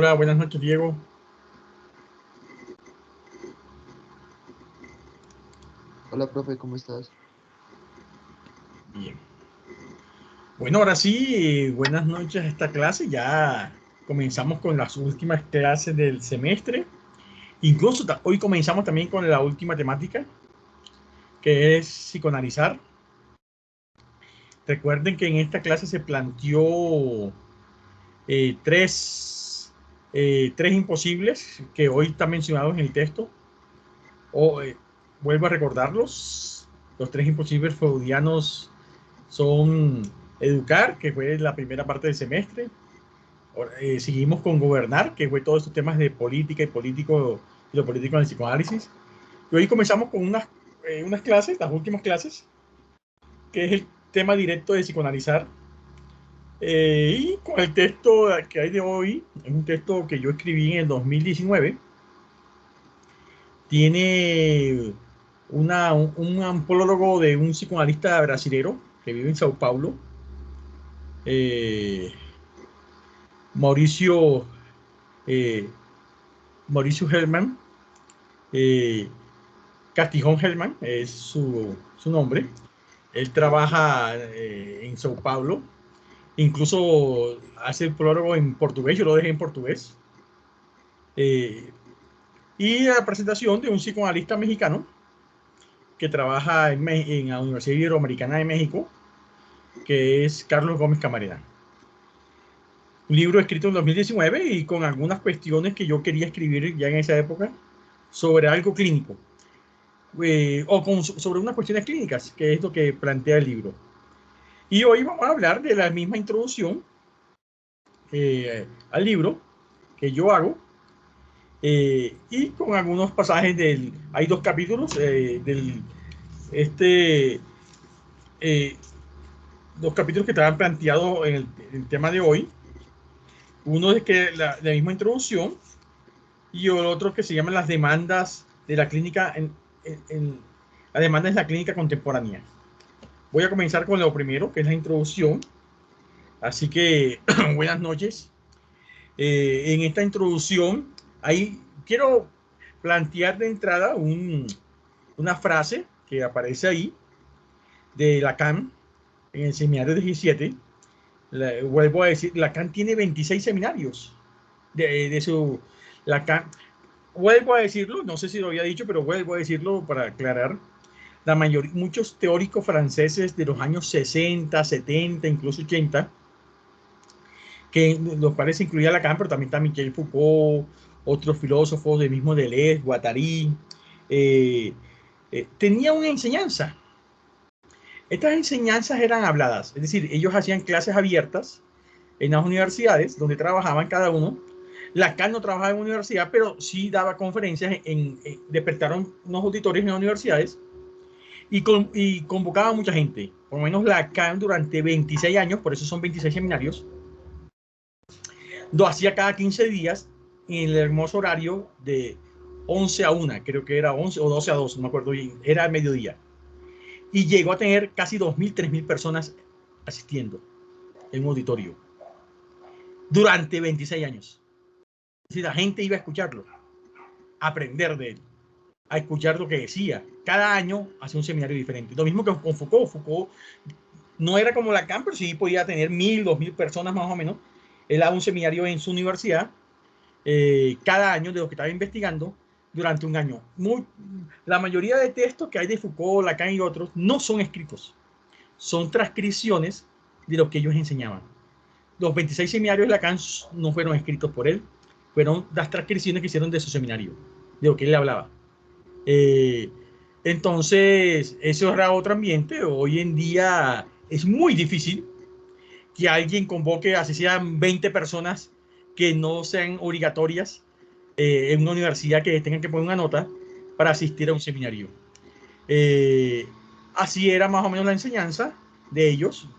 Hola, buenas noches, Diego. Hola, profe, ¿cómo estás? Bien. Bueno, ahora sí, buenas noches a esta clase. Ya comenzamos con las últimas clases del semestre. Incluso hoy comenzamos también con la última temática, que es psicoanalizar. Recuerden que en esta clase se planteó eh, tres, tres imposibles que hoy están mencionados en el texto. O, vuelvo a recordarlos. Los tres imposibles freudianos son educar, que fue la primera parte del semestre. Seguimos con gobernar, que fue todos estos temas de política y lo político en el psicoanálisis. Y hoy comenzamos con unas clases, las últimas clases, que es el tema directo de psicoanalizar. Y con el texto que hay de hoy, es un texto que yo escribí en el 2019, tiene un prólogo de un psicoanalista brasilero que vive en Sao Paulo, eh, Mauricio, eh, Mauricio Herman, eh, Castijón Herman es su nombre. Él trabaja en Sao Paulo, incluso hace el prólogo en portugués, yo lo dejé en portugués. Eh, y la presentación de un psicoanalista mexicano que trabaja en la Universidad Iberoamericana de México, que es Carlos Gómez Camarena. Un libro escrito en 2019 y con algunas cuestiones que yo quería escribir ya en esa época sobre algo clínico, sobre unas cuestiones clínicas, que es lo que plantea el libro. Y hoy vamos a hablar de la misma introducción al libro que yo hago, y con algunos pasajes del... Hay dos capítulos este, eh, dos capítulos que estaban planteados en el tema de hoy. Uno es que la misma introducción y el otro que se llama las demandas de la clínica la demanda es la clínica contemporánea. Voy a comenzar con lo primero, que es la introducción. Así que buenas noches. En esta introducción, ahí quiero plantear de entrada una frase que aparece ahí de Lacan en el seminario 17. Vuelvo a decir, Lacan tiene 26 seminarios de su Lacan. Vuelvo a decirlo, no sé si lo había dicho, pero vuelvo a decirlo para aclarar. Muchos teóricos franceses de los años 60, 70, incluso 80, que los cuales se incluía Lacan, pero también está Michel Foucault, otros filósofos del mismo Deleuze, Guattari, tenía una enseñanza. Estas enseñanzas eran habladas, es decir, ellos hacían clases abiertas en las universidades donde trabajaban cada uno. Lacan no trabajaba en universidad, pero sí daba conferencias, despertaron unos auditorios en las universidades y convocaba a mucha gente. Por lo menos Lacan durante 26 años, por eso son 26 seminarios, lo hacía cada 15 días en el hermoso horario de 11 a 1, creo que era 11 o 12 a 2, no me acuerdo bien, era el mediodía. Y llegó a tener casi 2.000, 3.000 personas asistiendo en un auditorio durante 26 años. Es decir, la gente iba a escucharlo, a aprender de él, a escuchar lo que decía. Cada año hacía un seminario diferente. Lo mismo que con Foucault. Foucault no era como Lacan, pero sí podía tener 1.000, 2.000 personas más o menos. Él daba un seminario en su universidad cada año de lo que estaba investigando durante un año. La mayoría de textos que hay de Foucault, Lacan y otros no son escritos, son transcripciones de lo que ellos enseñaban. Los 26 seminarios de Lacan no fueron escritos por él, fueron las transcripciones que hicieron de su seminario, de lo que él hablaba. Eh, entonces, eso era otro ambiente. Hoy en día es muy difícil que alguien convoque, así sean 20 personas que no sean obligatorias en una universidad, que tengan que poner una nota para asistir a un seminario. Eh, Así era más o menos la enseñanza de ellos.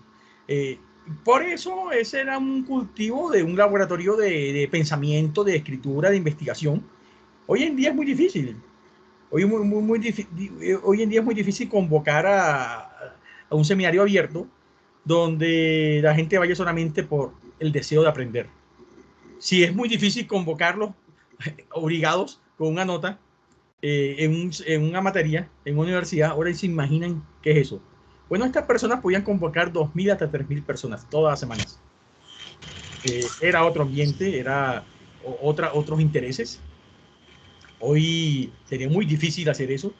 Eh, por eso ese era un cultivo de un laboratorio de pensamiento, de escritura, de investigación. Hoy en día es muy difícil. Hoy en día es muy difícil convocar a un seminario abierto donde la gente vaya solamente por el deseo de aprender. si es muy difícil convocarlos obligados con una nota en una materia, en una universidad, ahora se imaginan qué es eso. Bueno, estas personas podían convocar 2.000 hasta 3.000 personas todas las semanas. Era otro ambiente, era otros intereses. Hoy sería muy difícil hacer eso,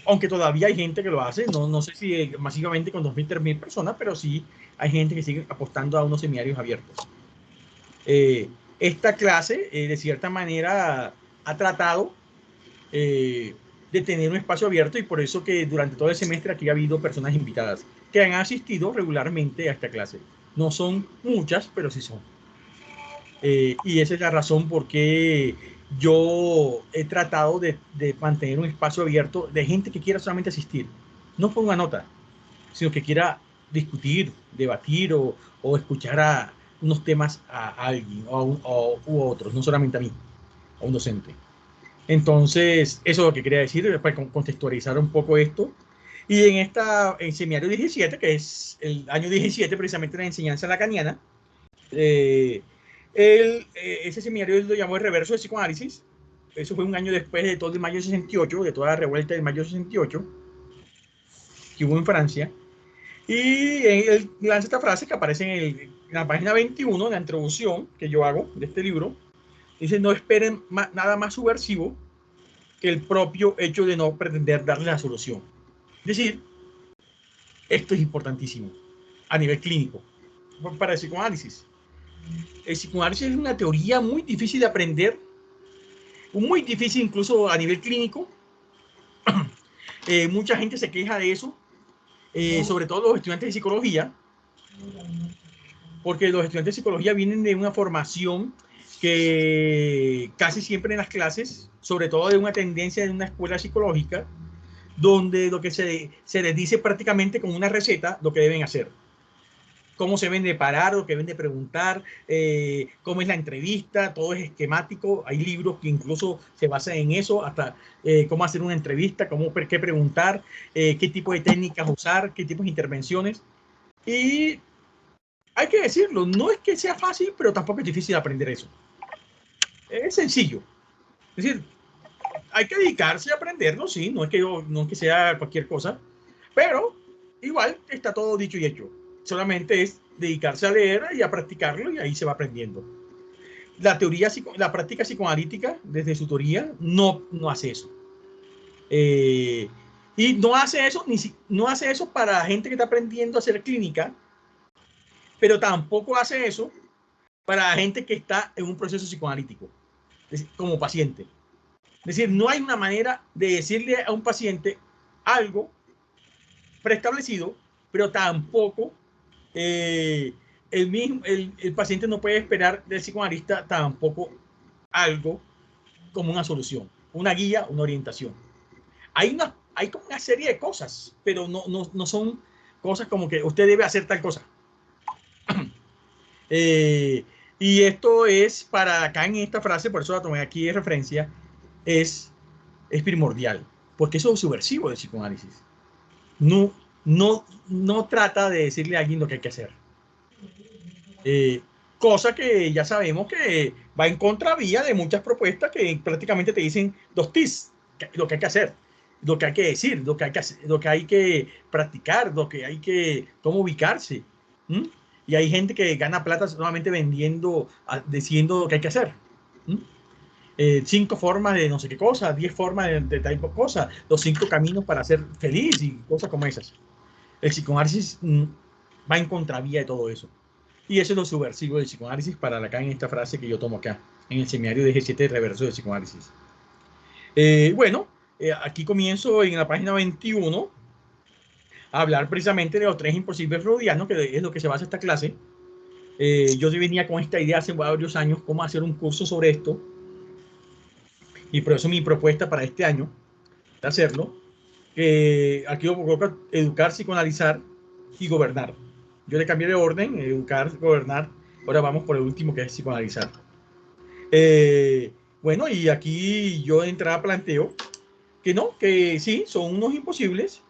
aunque todavía hay gente que lo hace, no sé si masivamente con 2.000, 3.000 personas, pero sí hay gente que sigue apostando a unos seminarios abiertos. Esta clase, de cierta manera, ha tratado de tener un espacio abierto, y por eso que durante todo el semestre aquí ha habido personas invitadas que han asistido regularmente a esta clase. No son muchas, pero sí son. Y esa es la razón por qué yo he tratado de mantener un espacio abierto de gente que quiera solamente asistir, no por una nota, sino que quiera discutir, debatir o escuchar a unos temas a alguien u otros, no solamente a mí, a un docente. Entonces, eso es lo que quería decir, para contextualizar un poco esto. Y en seminario 17, que es el año 17, precisamente la enseñanza lacaniana, ese seminario lo llamó el reverso de psicoanálisis. Eso fue un año después de todo el mayo 68, de toda la revuelta del mayo 68 que hubo en Francia. Y él lanza esta frase que aparece en la página 21, en la introducción que yo hago de este libro. Dice: no esperen nada más subversivo que el propio hecho de no pretender darle la solución. Es decir, esto es importantísimo a nivel clínico para el psicoanálisis. El psicoanálisis es una teoría muy difícil de aprender, muy difícil incluso a nivel clínico. Mucha gente se queja de eso, sobre todo los estudiantes de psicología, porque los estudiantes de psicología vienen de una formación que casi siempre en las clases, sobre todo de una tendencia de una escuela psicológica, donde lo que se les dice prácticamente como una receta lo que deben hacer. Cómo se deben de parar, lo que deben de preguntar, cómo es la entrevista, todo es esquemático. Hay libros que incluso se basan en eso, hasta cómo hacer una entrevista, qué preguntar, qué tipo de técnicas usar, qué tipos de intervenciones. Y hay que decirlo, no es que sea fácil, pero tampoco es difícil aprender eso. Es sencillo. Es decir, hay que dedicarse a aprenderlo, sí, no es que sea cualquier cosa, pero igual está todo dicho y hecho. Solamente es dedicarse a leer y a practicarlo, y ahí se va aprendiendo. La práctica psicoanalítica, desde su teoría, no hace eso. Y no hace eso para gente que está aprendiendo a hacer clínica, pero tampoco hace eso para gente que está en un proceso psicoanalítico, como paciente. Es decir, no hay una manera de decirle a un paciente algo preestablecido, pero tampoco el paciente no puede esperar del psicoanalista tampoco algo como una solución, una guía, una orientación. Hay como una serie de cosas, pero no son cosas como que usted debe hacer tal cosa. Y esto es para acá en esta frase, por eso la tomé aquí de referencia, es primordial, porque eso es subversivo del psicoanálisis. No trata de decirle a alguien lo que hay que hacer. Cosa que ya sabemos que va en contravía de muchas propuestas que prácticamente te dicen dos tips, lo que hay que hacer, lo que hay que decir, lo que hay que practicar, cómo ubicarse. ¿Mm? Y hay gente que gana plata solamente vendiendo, diciendo lo que hay que hacer. 5 formas de no sé qué cosa, 10 formas de tal cosa, los 5 caminos para ser feliz y cosas como esas. El psicoanálisis va en contravía de todo eso. Y eso es lo subversivo del psicoanálisis para acá en esta frase que yo tomo acá, en el seminario de G7 reverso del psicoanálisis. Bueno, aquí comienzo en la página 21 a hablar precisamente de los 3 imposibles freudianos, que es lo que se basa esta clase. Yo venía con esta idea hace varios años, cómo hacer un curso sobre esto, y por eso mi propuesta para este año de hacerlo. Aquí lo coloca educar, psicoanalizar y gobernar. Yo le cambié de orden, educar, gobernar. Ahora vamos por el último, que es psicoanalizar. Bueno, y aquí yo de entrada planteo que no, que sí, son unos imposibles.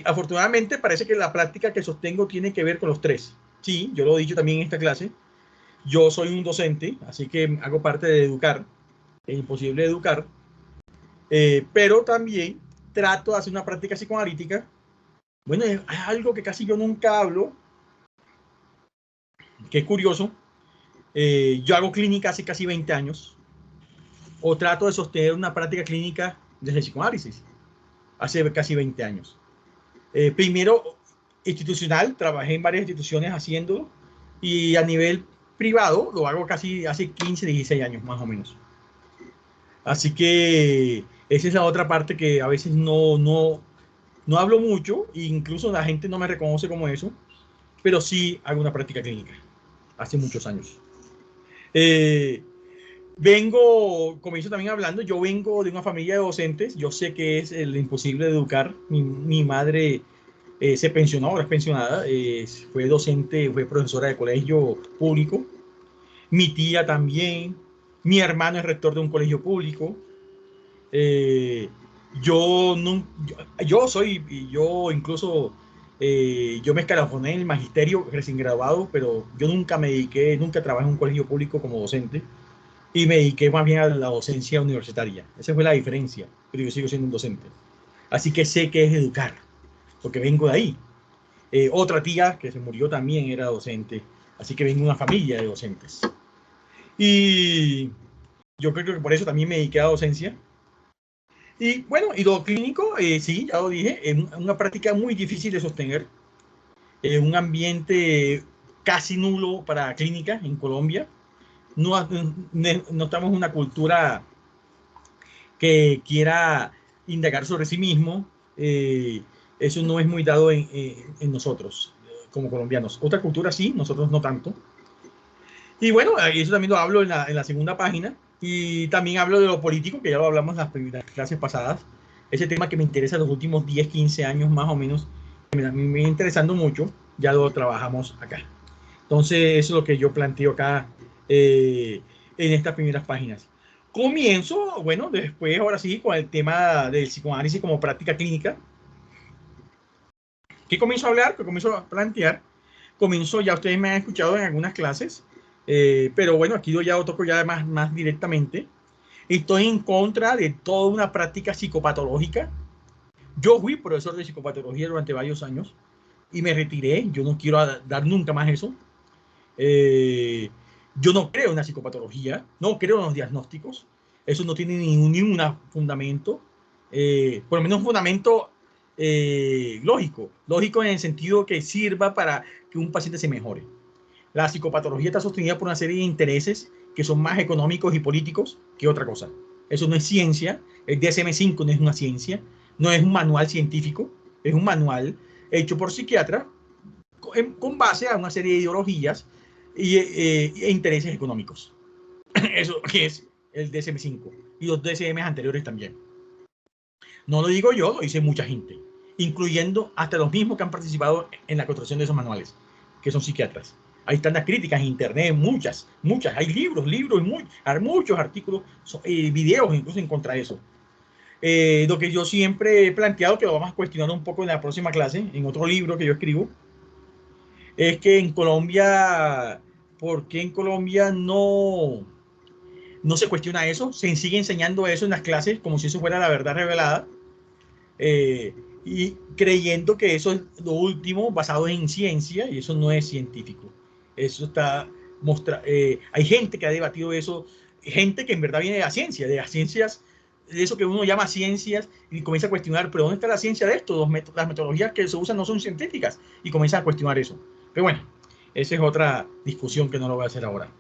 Afortunadamente parece que la práctica que sostengo tiene que ver con los 3. Sí, yo lo he dicho también en esta clase. Yo soy un docente, así que hago parte de educar, es imposible educar, pero también trato de hacer una práctica psicoanalítica. Bueno, es algo que casi yo nunca hablo, que es curioso. Yo hago clínica hace casi 20 años, o trato de sostener una práctica clínica desde el psicoanálisis, hace casi 20 años. Primero, institucional, trabajé en varias instituciones haciéndolo, y a nivel privado lo hago casi hace 15, 16 años más o menos. Así que esa es la otra parte que a veces no hablo mucho, e incluso la gente no me reconoce como eso, pero sí hago una práctica clínica hace muchos años. Comienzo también hablando, yo vengo de una familia de docentes, yo sé que es el imposible de educar. Mi madre se pensionó, ahora es pensionada, fue docente, fue profesora de colegio público, mi tía también, mi hermano es rector de un colegio público. Eh, yo, no, yo incluso, yo me escalafoné en el magisterio recién graduado, pero yo nunca me dediqué, nunca trabajé en un colegio público como docente, y me dediqué más bien a la docencia universitaria. Esa fue la diferencia, pero yo sigo siendo un docente. Así que sé qué es educar, porque vengo de ahí. Otra tía que se murió también era docente, así que vengo de una familia de docentes. Y yo creo que por eso también me dediqué a docencia. Y bueno, y lo clínico, sí, ya lo dije, es una práctica muy difícil de sostener, un ambiente casi nulo para clínica en Colombia. No estamos en una cultura que quiera indagar sobre sí mismo. Eso no es muy dado en nosotros, como colombianos. Otra cultura sí, nosotros no tanto. Y bueno, eso también lo hablo en la segunda página. Y también hablo de lo político, que ya lo hablamos en las primeras clases pasadas. Ese tema que me interesa los últimos 10, 15 años más o menos, me viene interesando mucho, ya lo trabajamos acá. Entonces, eso es lo que yo planteo acá, en estas primeras páginas. Comienzo, bueno, después, ahora sí, con el tema del psicoanálisis como práctica clínica. ¿Qué comienzo a hablar? ¿Qué comienzo a plantear? Comienzo, ya ustedes me han escuchado en algunas clases, pero bueno, aquí yo ya lo toco ya más directamente. Estoy en contra de toda una práctica psicopatológica. Yo fui profesor de psicopatología durante varios años y me retiré. Yo no quiero dar nunca más eso. Eh, yo no creo en la psicopatología, no creo en los diagnósticos. Eso no tiene ningún fundamento, por lo menos un fundamento lógico en el sentido que sirva para que un paciente se mejore. La psicopatología está sostenida por una serie de intereses que son más económicos y políticos que otra cosa. Eso no es ciencia. El DSM-5 no es una ciencia, no es un manual científico, es un manual hecho por psiquiatras con base a una serie de ideologías e intereses económicos. Eso es el DSM-5 y los DSM anteriores también. No lo digo yo, lo dice mucha gente, incluyendo hasta los mismos que han participado en la construcción de esos manuales, que son psiquiatras. Ahí están las críticas en internet, muchas. Hay libros, muchos artículos, videos incluso en contra de eso. Lo que yo siempre he planteado, que lo vamos a cuestionar un poco en la próxima clase, en otro libro que yo escribo, es que en Colombia, ¿por qué en Colombia no se cuestiona eso? Se sigue enseñando eso en las clases como si eso fuera la verdad revelada, y creyendo que eso es lo último basado en ciencia, y eso no es científico. Eso está hay gente que ha debatido eso, gente que en verdad viene de las ciencias, de eso que uno llama ciencias, y comienza a cuestionar, pero ¿dónde está la ciencia de esto? Las metodologías que se usan no son científicas, y comienza a cuestionar eso. Pero bueno, esa es otra discusión que no lo voy a hacer ahora.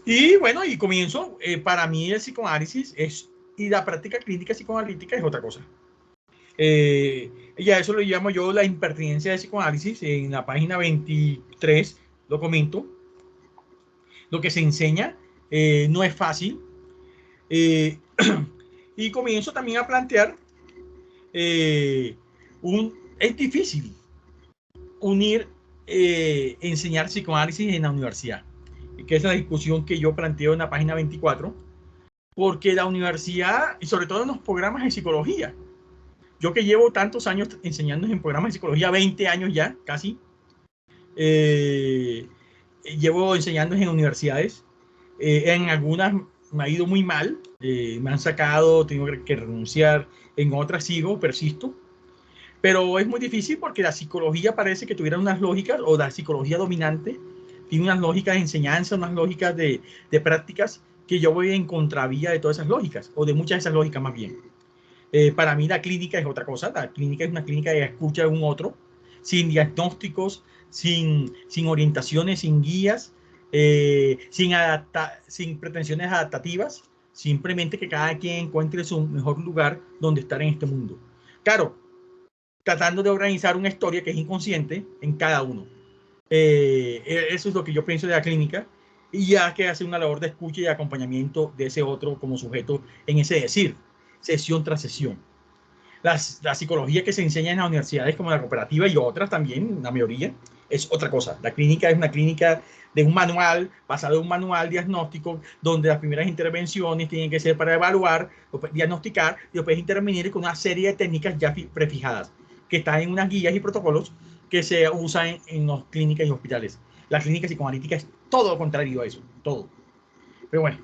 Y bueno, y comienzo, para mí el psicoanálisis y la práctica clínica psicoanalítica es otra cosa. Ya eso lo llamo yo la impertinencia del psicoanálisis. En la página 23 lo comento. Lo que se enseña no es fácil. Y comienzo también a plantear, es difícil enseñar psicoanálisis en la universidad, que es la discusión que yo planteo en la página 24, porque la universidad, y sobre todo en los programas de psicología, yo que llevo tantos años enseñando en programas de psicología, 20 años ya, casi, llevo enseñando en universidades. En algunas me ha ido muy mal, me han sacado, tengo que renunciar, en otras sigo, persisto. Pero es muy difícil porque la psicología parece que tuviera unas lógicas, o la psicología dominante tiene unas lógicas de enseñanza, unas lógicas de prácticas, que yo voy en contravía de todas esas lógicas, o de muchas de esas lógicas más bien. Para mí la clínica es otra cosa. La clínica es una clínica de escucha de un otro, sin diagnósticos, sin orientaciones, sin guías, sin pretensiones adaptativas, simplemente que cada quien encuentre su mejor lugar donde estar en este mundo. Claro, tratando de organizar una historia que es inconsciente en cada uno. Eso es lo que yo pienso de la clínica, y ya que hace una labor de escucha y acompañamiento de ese otro como sujeto en ese decir, sesión tras sesión. La psicología que se enseña en las universidades como la cooperativa y otras también, la mayoría, es otra cosa. La clínica es una clínica de un manual, basado en un manual diagnóstico, donde las primeras intervenciones tienen que ser para evaluar, diagnosticar y después intervenir con una serie de técnicas ya prefijadas, que están en unas guías y protocolos que se usan en las clínicas y hospitales. La clínica psicoanalítica es todo lo contrario a eso, todo. Pero bueno,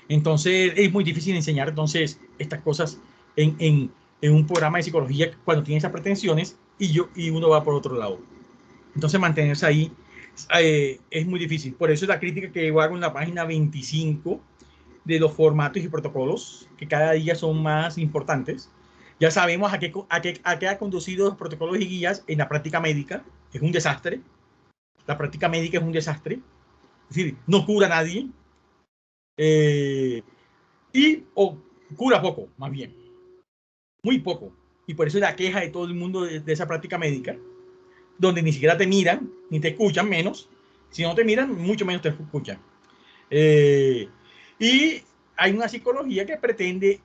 entonces es muy difícil enseñar entonces estas cosas en un programa de psicología cuando tiene esas pretensiones y uno va por otro lado. Entonces mantenerse ahí es muy difícil. Por eso es la crítica que yo hago en la página 25 de los formatos y protocolos, que cada día son más importantes. Ya sabemos a qué ha conducido los protocolos y guías en la práctica médica. Es un desastre. La práctica médica es un desastre. Es decir, no cura a nadie. O cura poco, más bien. Muy poco. Y por eso es la queja de todo el mundo de esa práctica médica, donde ni siquiera te miran, ni te escuchan, menos. Si no te miran, mucho menos te escuchan. Y hay una psicología que pretende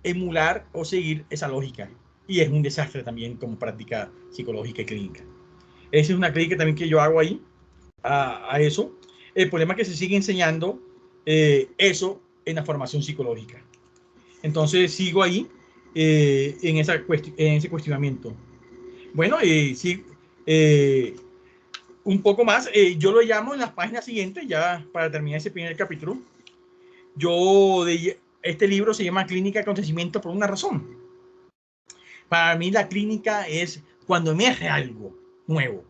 emular o seguir esa lógica. Y es un desastre también como práctica psicológica y clínica. Esa es una clínica también que yo hago ahí, a eso. El problema es que se sigue enseñando eso en la formación psicológica. Entonces sigo ahí en ese cuestionamiento. Bueno, sí, un poco más, yo lo llamo en las páginas siguientes, ya para terminar ese primer capítulo. Este libro se llama Clínica de Acontecimiento por una razón. Para mí la clínica es cuando emerge algo nuevo.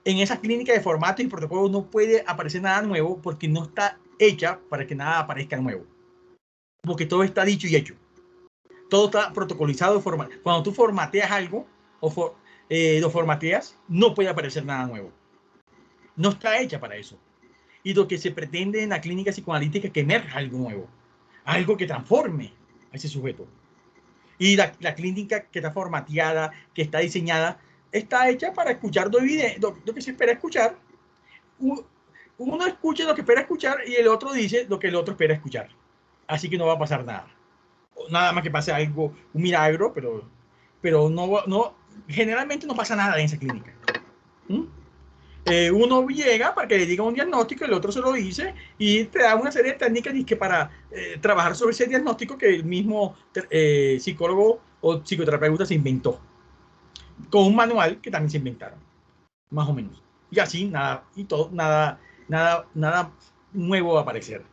En esa clínica de formatos y protocolos no puede aparecer nada nuevo porque no está hecha para que nada aparezca nuevo. Porque todo está dicho y hecho. Todo está protocolizado. Cuando tú formateas algo o lo formateas, no puede aparecer nada nuevo. No está hecha para eso. Y lo que se pretende en la clínica psicoanalítica es que emerja algo nuevo, algo que transforme a ese sujeto. Y la clínica que está formateada, que está diseñada, está hecha para escuchar lo que se espera escuchar. Uno escucha lo que espera escuchar y el otro dice lo que el otro espera escuchar. Así que no va a pasar nada. Nada más que pase algo, un milagro, pero no, generalmente no pasa nada en esa clínica. Uno llega para que le diga un diagnóstico, el otro se lo dice y te da una serie de técnicas que para trabajar sobre ese diagnóstico que el mismo psicólogo o psicoterapeuta se inventó, con un manual que también se inventaron, más o menos. Y así nada nuevo va a aparecer.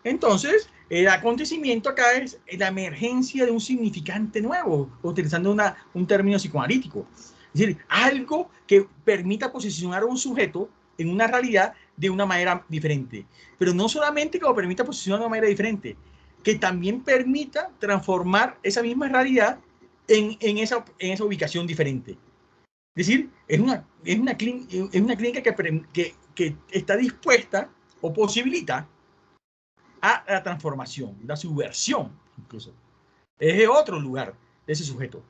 Entonces, el acontecimiento acá es la emergencia de un significante nuevo, utilizando un término psicoanalítico. Es decir, algo que permita posicionar a un sujeto en una realidad de una manera diferente. Pero no solamente que lo permita posicionar de una manera diferente, que también permita transformar esa misma realidad en esa ubicación diferente. Es decir, es una clínica que está dispuesta o posibilita a la transformación, la subversión, incluso. Es de otro lugar de ese sujeto.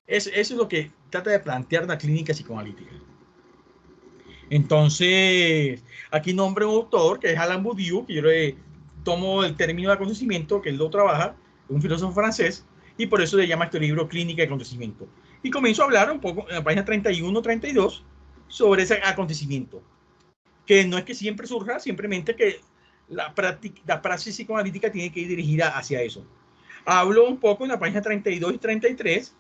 Eso es lo que trata de plantear la clínica psicoanalítica. Entonces, aquí nombre un autor que es Alain Badiou, que yo le tomo el término de acontecimiento, que él lo trabaja, un filósofo francés, y por eso le llama este libro Clínica de Acontecimiento. Y comienzo a hablar un poco en la página 31-32 sobre ese acontecimiento, que no es que siempre surja, simplemente que la praxis psicoanalítica tiene que ir dirigida hacia eso. Hablo un poco en la página 32 y 33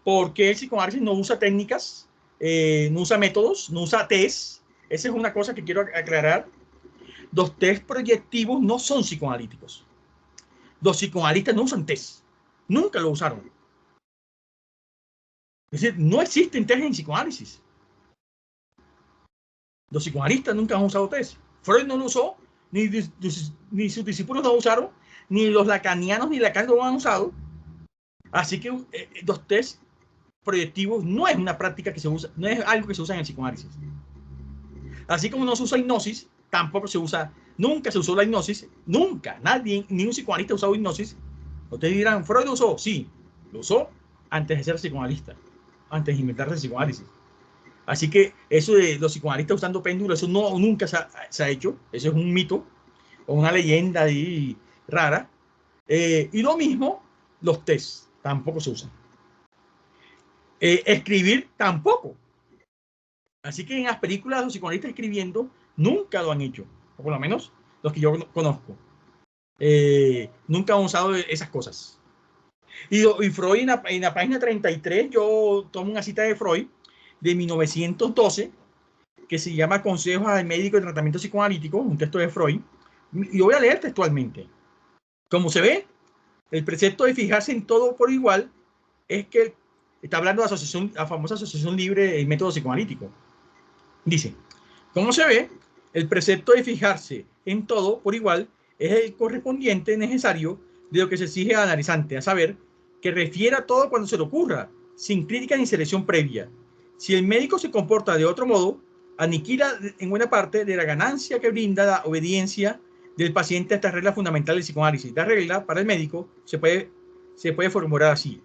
porque el psicoanálisis no usa técnicas, no usa métodos, no usa test, esa es una cosa que quiero aclarar. Los test proyectivos no son psicoanalíticos. Los psicoanalistas no usan test. Nunca lo usaron. Es decir, no existen test en psicoanálisis. Los psicoanalistas nunca han usado test. Freud no lo usó, ni sus discípulos no lo usaron, ni los lacanianos ni Lacan lo han usado. Así que los test proyectivos no es una práctica que se usa, no es algo que se usa en el psicoanálisis. Así como no se usa hipnosis, tampoco se usa, nunca se usó la hipnosis, nunca, nadie, ni un psicoanalista ha usado hipnosis. Ustedes dirán, ¿Freud lo usó? Sí, lo usó antes de ser psicoanalista, antes de inventarse el psicoanálisis. Así que eso de los psicoanalistas usando péndulos, eso no, nunca se ha hecho, eso es un mito o una leyenda ahí rara. Y lo mismo, los tests tampoco se usan. Escribir tampoco. Así que en las películas los psicoanalistas escribiendo nunca lo han hecho, o por lo menos los que yo conozco. Nunca han usado esas cosas. Y Freud en la página 33, yo tomo una cita de Freud de 1912 que se llama Consejos al médico de tratamiento psicoanalítico, un texto de Freud, y yo voy a leer textualmente. Como se ve, el precepto de fijarse en todo por igual es que está hablando de la famosa asociación libre del método psicoanalítico. Dice, como se ve, el precepto de fijarse en todo por igual es el correspondiente necesario de lo que se exige al analizante, a saber, que refiera todo cuando se le ocurra, sin crítica ni selección previa. Si el médico se comporta de otro modo, aniquila en buena parte de la ganancia que brinda la obediencia del paciente a esta regla fundamental del psicoanálisis. La regla para el médico se puede formular así.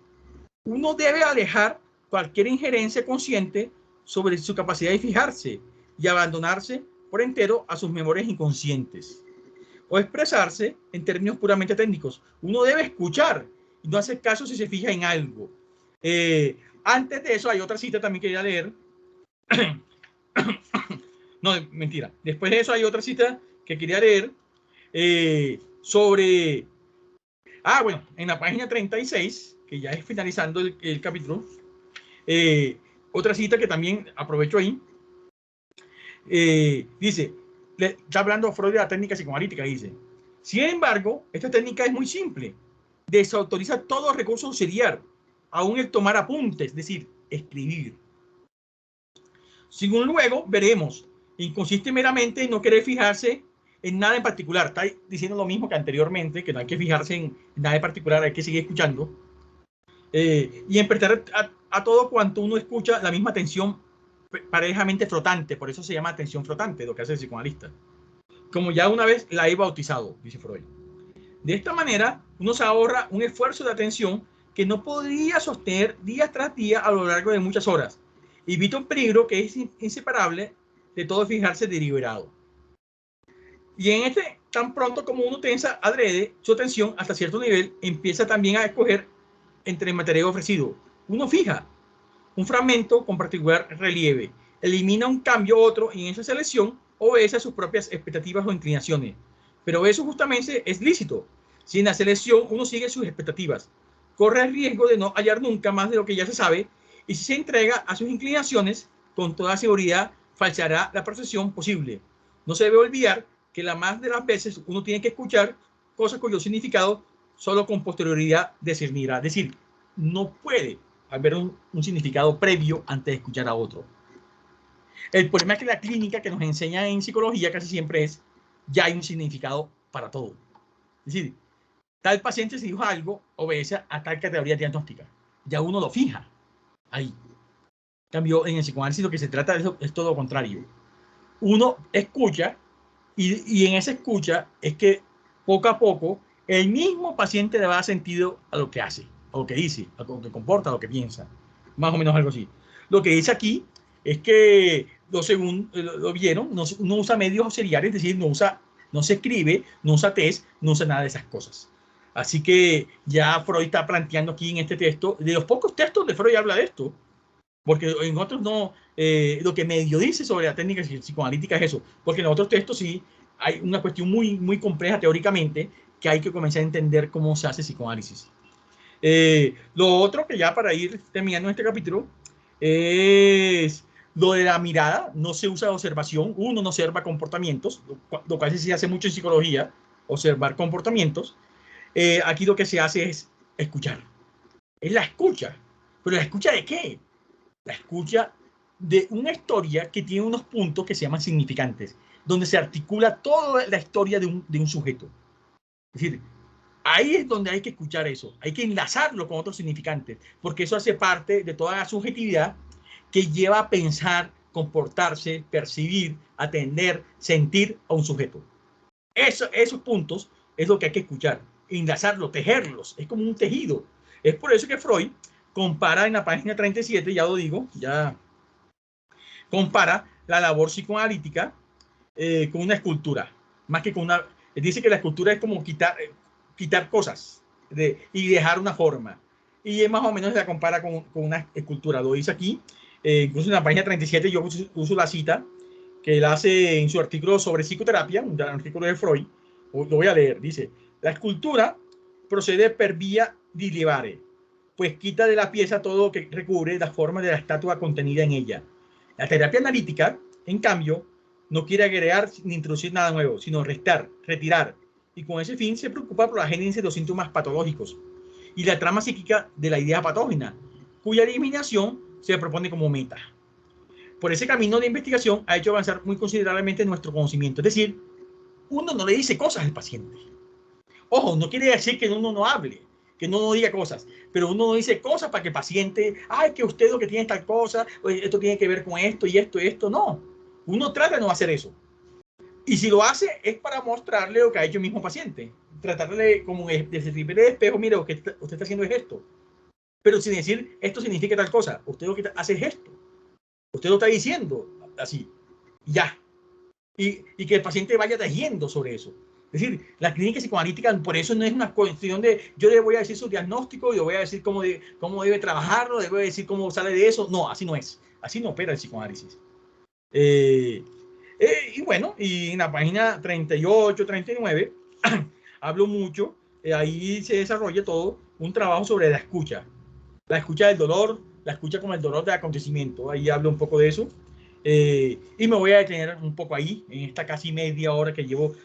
Uno debe alejar cualquier injerencia consciente sobre su capacidad de fijarse y abandonarse por entero a sus memorias inconscientes. O expresarse en términos puramente técnicos. Uno debe escuchar y no hacer caso si se fija en algo. Antes de eso hay otra cita también que quería leer. No, mentira. Después de eso hay otra cita que quería leer sobre... bueno, en la página 36, que ya es finalizando el capítulo, otra cita que también aprovecho ahí, dice, está hablando Freud de la técnica psicoanalítica, dice, sin embargo, esta técnica es muy simple, desautoriza todo recurso auxiliar, aún el tomar apuntes, es decir, escribir. Según luego veremos, y consiste meramente en no querer fijarse en nada en particular. Está diciendo lo mismo que anteriormente, que no hay que fijarse en nada en particular, hay que seguir escuchando. Y en prestar a todo cuanto uno escucha la misma atención parejamente flotante, por eso se llama atención flotante, lo que hace el psicoanalista. Como ya una vez la he bautizado, dice Freud. De esta manera, uno se ahorra un esfuerzo de atención que no podría sostener día tras día a lo largo de muchas horas. Evita un peligro que es inseparable de todo fijarse deliberado. Y en tan pronto como uno tensa adrede su atención hasta cierto nivel, empieza también a escoger entre el material ofrecido. Uno fija un fragmento con particular relieve, elimina un cambio otro y en esa selección obedece a sus propias expectativas o inclinaciones. Pero eso justamente es lícito. Si en la selección uno sigue sus expectativas, corre el riesgo de no hallar nunca más de lo que ya se sabe, y si se entrega a sus inclinaciones, con toda seguridad falseará la percepción posible. No se debe olvidar que la más de las veces uno tiene que escuchar cosas cuyo significado solo con posterioridad discernirá. Es decir, no puede haber un significado previo antes de escuchar a otro. El problema es que la clínica que nos enseña en psicología casi siempre es, ya hay un significado para todo. Es decir, tal paciente se dijo algo, obedece a tal categoría diagnóstica. Ya uno lo fija ahí. En cambio, en el psicoanálisis lo que se trata es todo lo contrario. Uno escucha y en esa escucha es que poco a poco el mismo paciente le va a dar sentido a lo que hace, a lo que dice, a lo que comporta, a lo que piensa. Más o menos algo así. Lo que dice aquí es que, según lo vieron, no usa medios auxiliares, es decir, no se escribe, no usa test, no usa nada de esas cosas. Así que ya Freud está planteando aquí en este texto, de los pocos textos donde Freud habla de esto, porque en otros no, lo que medio dice sobre la técnica psicoanalítica es eso, porque en otros textos sí hay una cuestión muy, muy compleja teóricamente que hay que comenzar a entender cómo se hace psicoanálisis. Lo otro que ya para ir terminando este capítulo es Lo de la mirada no se usa de observación, uno no observa comportamientos, lo cual se hace mucho en psicología, observar comportamientos. Aquí lo que se hace es escuchar. Es la escucha. ¿Pero la escucha de qué? La escucha de una historia que tiene unos puntos que se llaman significantes, donde se articula toda la historia de un sujeto. Es decir, ahí es donde hay que escuchar eso, hay que enlazarlo con otros significantes, porque eso hace parte de toda la subjetividad que lleva a pensar, comportarse, percibir, atender, sentir a un sujeto. Esos puntos es lo que hay que escuchar, enlazarlos, tejerlos, es como un tejido. Es por eso que Freud compara en la página 37, ya lo digo, ya compara la labor psicoanalítica con una escultura, más que con una... Dice que la escultura es como quitar cosas y dejar una forma. Y más o menos se la compara con una escultura. Lo dice aquí, incluso en la página 37 yo uso la cita que él hace en su artículo sobre psicoterapia, un artículo de Freud. Lo voy a leer. Dice, la escultura procede per via di levare, pues quita de la pieza todo lo que recubre la forma de la estatua contenida en ella. La terapia analítica, en cambio, no quiere agregar ni introducir nada nuevo, sino restar, retirar, y con ese fin se preocupa por la génesis de los síntomas patológicos y la trama psíquica de la idea patógena, cuya eliminación se propone como meta. Por ese camino de investigación ha hecho avanzar muy considerablemente nuestro conocimiento. Es decir, uno no le dice cosas al paciente. Ojo, no quiere decir que uno no hable, que uno no diga cosas, pero uno no dice cosas para que el paciente, ay, que usted lo que tiene es tal cosa, esto tiene que ver con esto y esto y esto. No, uno trata de no hacer eso. Y si lo hace es para mostrarle lo que ha hecho el mismo paciente. Tratarle como de servir de espejo, mire, lo que usted está haciendo es esto. Pero sin decir, esto significa tal cosa. Usted lo que hace es esto. Usted lo está diciendo así. Ya. Y que el paciente vaya tejiendo sobre eso. Es decir, la clínica psicoanalítica por eso no es una cuestión de yo le voy a decir su diagnóstico, yo voy a decir cómo debe trabajarlo, le voy a decir cómo sale de eso. No, así no es. Así no opera el psicoanálisis. Y bueno, y en la página 38, 39, hablo mucho, ahí se desarrolla todo un trabajo sobre la escucha del dolor, la escucha como el dolor del acontecimiento, ahí hablo un poco de eso, y me voy a detener un poco ahí, en esta casi media hora que llevo,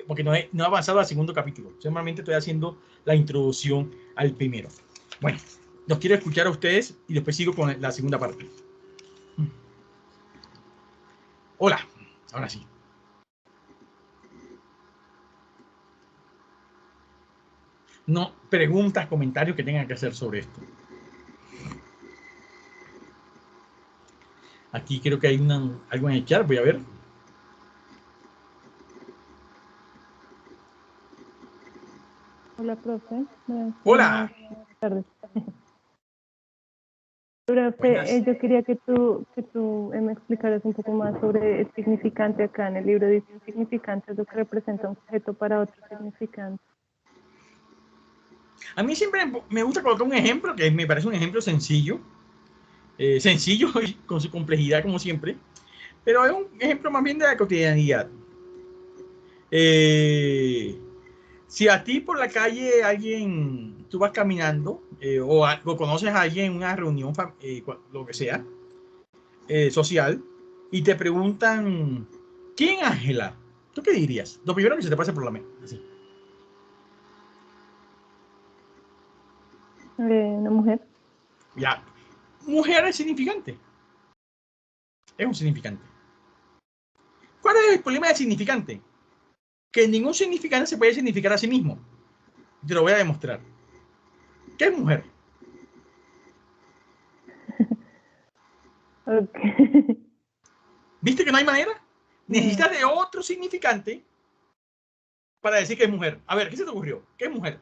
porque no he avanzado al segundo capítulo, simplemente estoy haciendo la introducción al primero. Bueno, los quiero escuchar a ustedes y después sigo con la segunda parte. Hola, ahora sí. No, preguntas, comentarios que tengan que hacer sobre esto. Aquí creo que hay algo en el chat, voy a ver. Hola, profe. Hola. Buenas tardes. Profe, yo quería que tú me explicaras un poco más sobre el significante acá en el libro. Dice, un significante es lo que representa un sujeto para otro significante. A mí siempre me gusta colocar un ejemplo que me parece un ejemplo sencillo, sencillo y con su complejidad como siempre, pero es un ejemplo más bien de la cotidianidad. Si a ti por la calle alguien, tú vas caminando o conoces a alguien en una reunión, lo que sea, social, y te preguntan, ¿quién es Ángela? ¿Tú qué dirías? Lo primero que se te pasa por la mente. Así. Una mujer. Ya, mujer es significante. Es un significante. ¿Cuál es el problema del significante? Que ningún significante se puede significar a sí mismo. Te lo voy a demostrar. ¿Qué es mujer? Okay. ¿Viste que no hay manera? Necesitas de otro significante para decir que es mujer. A ver, ¿qué se te ocurrió? ¿Qué es mujer?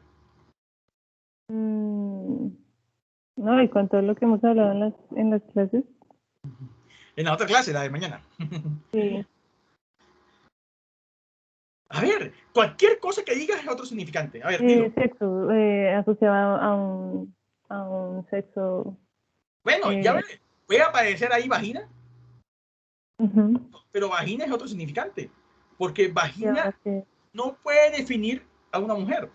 No, y con todo lo que hemos hablado en las clases. En la otra clase, la de mañana. Sí. A ver, cualquier cosa que digas es otro significante. A ver, dilo. Sexo, asociado a un sexo. Bueno, ya ves, puede aparecer ahí vagina, pero vagina es otro significante. Porque vagina no puede definir a una mujer.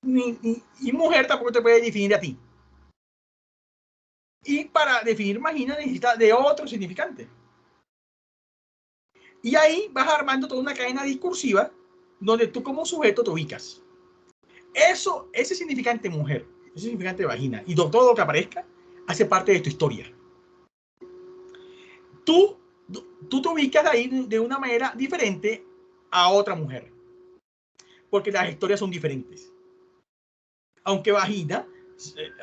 Y mujer tampoco te puede definir a ti. Y para definir vagina necesita de otro significante. Y ahí vas armando toda una cadena discursiva donde tú como sujeto te ubicas. Ese significante mujer, ese significante vagina y todo lo que aparezca hace parte de tu historia. Tú te ubicas ahí de una manera diferente a otra mujer. Porque las historias son diferentes. Aunque vagina,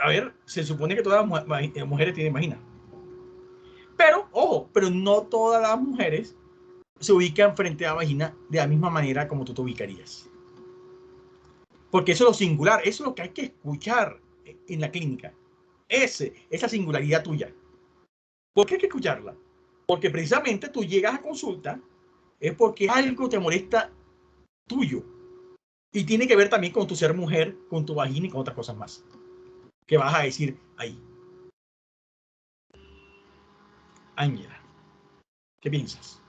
a ver, se supone que todas las mujeres tienen vagina. Pero, ojo, pero no todas las mujeres se ubican frente a la vagina de la misma manera como tú te ubicarías. Porque eso es lo singular, eso es lo que hay que escuchar en la clínica. Esa singularidad tuya. ¿Por qué hay que escucharla? Porque precisamente tú llegas a consulta es porque algo te molesta tuyo. Y tiene que ver también con tu ser mujer, con tu vagina y con otras cosas más. ¿Qué vas a decir ahí? Ángela, ¿qué piensas?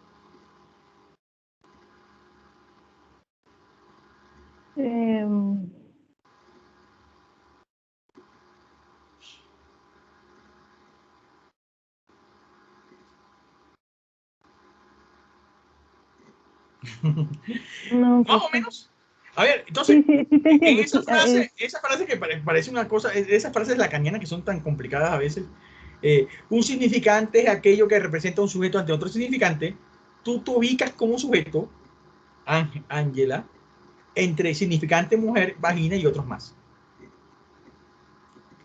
No, Más pues o menos. A ver, entonces, sí, sí, sí te en entiendo. Sí, esa frase que parece una cosa, esas frases lacanianas que son tan complicadas a veces, un significante es aquello que representa un sujeto ante otro significante. Tú te ubicas como sujeto, Ángela, entre significante mujer, vagina y otros más.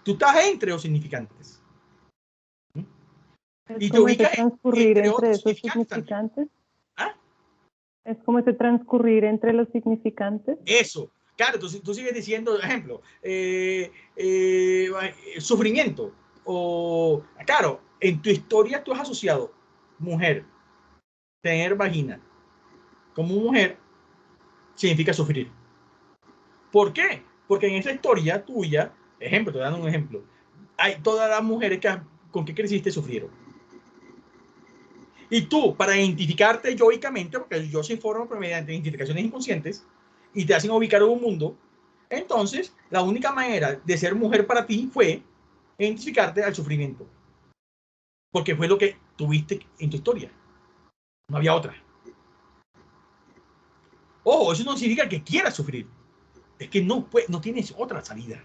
Tú estás entre los significantes. es Y te como ese ubicas transcurrir entre entre otros esos significantes también. significantes. ¿Ah? Es como ese transcurrir entre los significantes. Eso. Claro, tú sigues diciendo, ejemplo, sufrimiento. O, claro, en tu historia tú has asociado mujer, tener vagina, como mujer, significa sufrir. ¿Por qué? Porque en esa historia tuya, ejemplo, te dando un ejemplo, hay todas las mujeres con que creciste sufrieron. Y tú, para identificarte yoicamente, porque yo se informo mediante identificaciones inconscientes, y te hacen ubicar en un mundo, entonces la única manera de ser mujer para ti fue identificarte al sufrimiento. Porque fue lo que tuviste en tu historia. No había otra. Ojo, eso no significa que quieras sufrir. Es que no tienes otra salida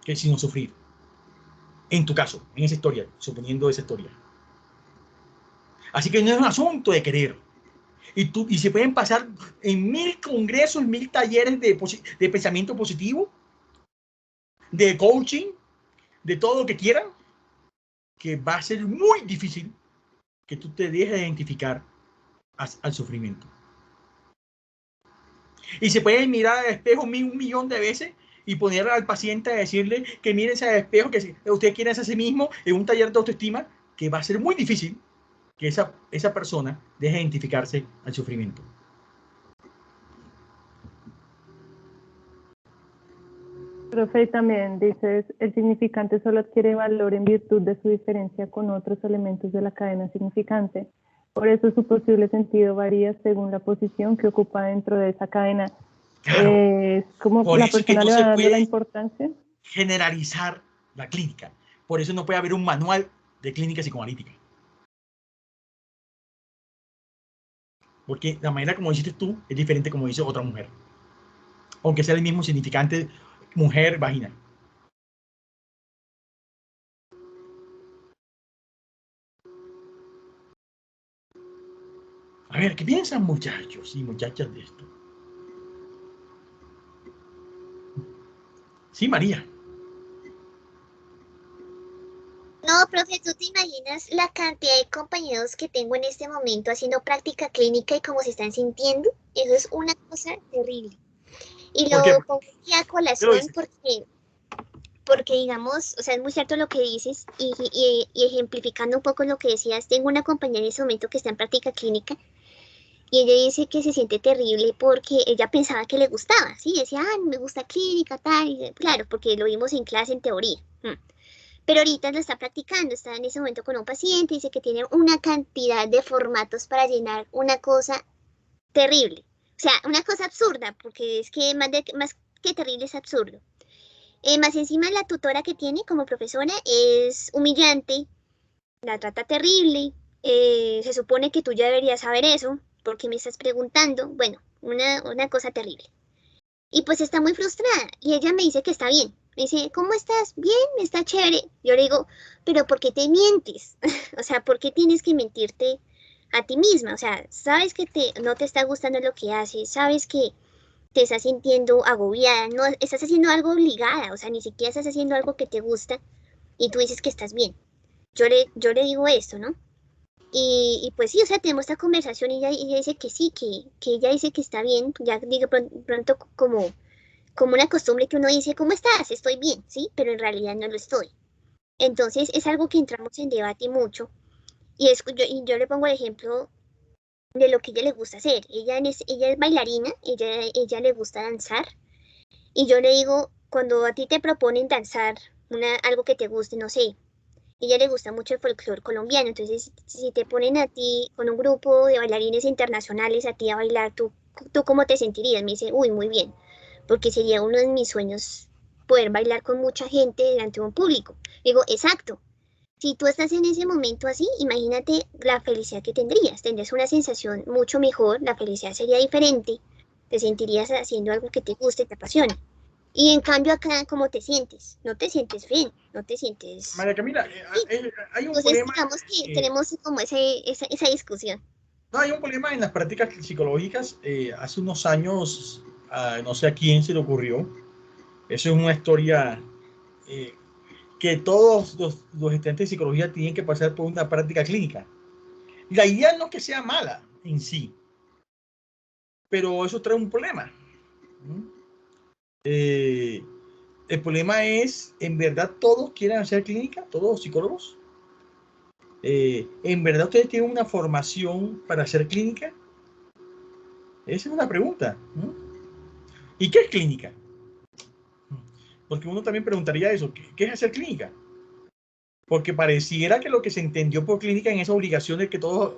que sino sufrir. En tu caso, en esa historia, suponiendo esa historia. Así que no es un asunto de querer. Y se pueden pasar en 1000 congresos, 1000 talleres de pensamiento positivo, de coaching, de todo lo que quieran, que va a ser muy difícil que tú te dejes de identificar al sufrimiento. Y se pueden mirar al espejo 1.000.000.000 de veces y poner al paciente a decirle que mírense al espejo, que si usted quiere ser a sí mismo en un taller de autoestima, que va a ser muy difícil que esa persona deje de identificarse al sufrimiento. Profe, también dices, el significante solo adquiere valor en virtud de su diferencia con otros elementos de la cadena significante. Por eso su posible sentido varía según la posición que ocupa dentro de esa cadena. Claro, Es como por la eso es que persona no le va se dando la puede importancia. generalizar la clínica. Por eso no puede haber un manual de clínica psicoanalítica. Porque la manera como hiciste tú es diferente como dice otra mujer. Aunque sea el mismo significante mujer, vagina. A ver, ¿qué piensan muchachos y muchachas de esto? Sí, María. No, profe, ¿tú te imaginas la cantidad de compañeros que tengo en este momento haciendo práctica clínica y cómo se están sintiendo? Eso es una cosa terrible. Y ¿Por qué? lo pongo aquí a ¿Qué lo colación dices? porque digamos, o sea, es muy cierto lo que dices y ejemplificando un poco lo que decías, tengo una compañera en ese momento que está en práctica clínica y ella dice que se siente terrible porque ella pensaba que le gustaba, ¿sí? Decía, ah, me gusta clínica, tal, y, claro, porque lo vimos en clase en teoría. Pero ahorita lo está practicando, está en ese momento con un paciente, dice que tiene una cantidad de formatos para llenar una cosa terrible. O sea, una cosa absurda, porque es que más que terrible es absurdo. Más encima la tutora que tiene como profesora es humillante, la trata terrible, se supone que tú ya deberías saber eso, porque me estás preguntando, bueno, una cosa terrible. Y pues está muy frustrada, y ella me dice que está bien. Me dice, ¿cómo estás? Bien, está chévere. Yo le digo, pero ¿por qué te mientes? O sea, ¿por qué tienes que mentirte a ti misma? O sea, sabes que no te está gustando lo que haces, sabes que te estás sintiendo agobiada, no estás haciendo algo obligada, o sea, ni siquiera estás haciendo algo que te gusta y tú dices que estás bien. Yo le digo esto, ¿no? Y pues sí, o sea, tenemos esta conversación y ella dice que sí, que ella dice que está bien, ya digo pronto como una costumbre que uno dice, ¿cómo estás? Estoy bien, ¿sí? Pero en realidad no lo estoy. Entonces es algo que entramos en debate mucho y yo le pongo el ejemplo de lo que ella le gusta hacer. Ella es bailarina, ella le gusta danzar y yo le digo, cuando a ti te proponen danzar algo que te guste, no sé, ella le gusta mucho el folclore colombiano, entonces si te ponen a ti con un grupo de bailarines internacionales a ti a bailar, ¿tú cómo te sentirías? Me dice, uy, muy bien, porque sería uno de mis sueños poder bailar con mucha gente delante de un público. Digo, exacto. Si tú estás en ese momento así, imagínate la felicidad que tendrías una sensación mucho mejor, la felicidad sería diferente, te sentirías haciendo algo que te guste, te apasiona. Y en cambio acá, ¿cómo te sientes? No te sientes bien, no te sientes... María Camila, Sí. hay un Entonces, problema, digamos que eh, tenemos como esa discusión. no, hay un problema en las prácticas psicológicas. Hace unos años, no sé a quién se le ocurrió, eso es una historia eh, que todos los estudiantes de psicología tienen que pasar por una práctica clínica. La idea no es que sea mala en sí, pero eso trae un problema. El problema es, ¿en verdad todos quieren hacer clínica? ¿Todos los psicólogos? ¿En verdad ustedes tienen una formación para hacer clínica? Esa es una pregunta. ¿Y qué es clínica? Porque uno también preguntaría eso, ¿qué es hacer clínica? Porque pareciera que lo que se entendió por clínica en esa obligación de que todos,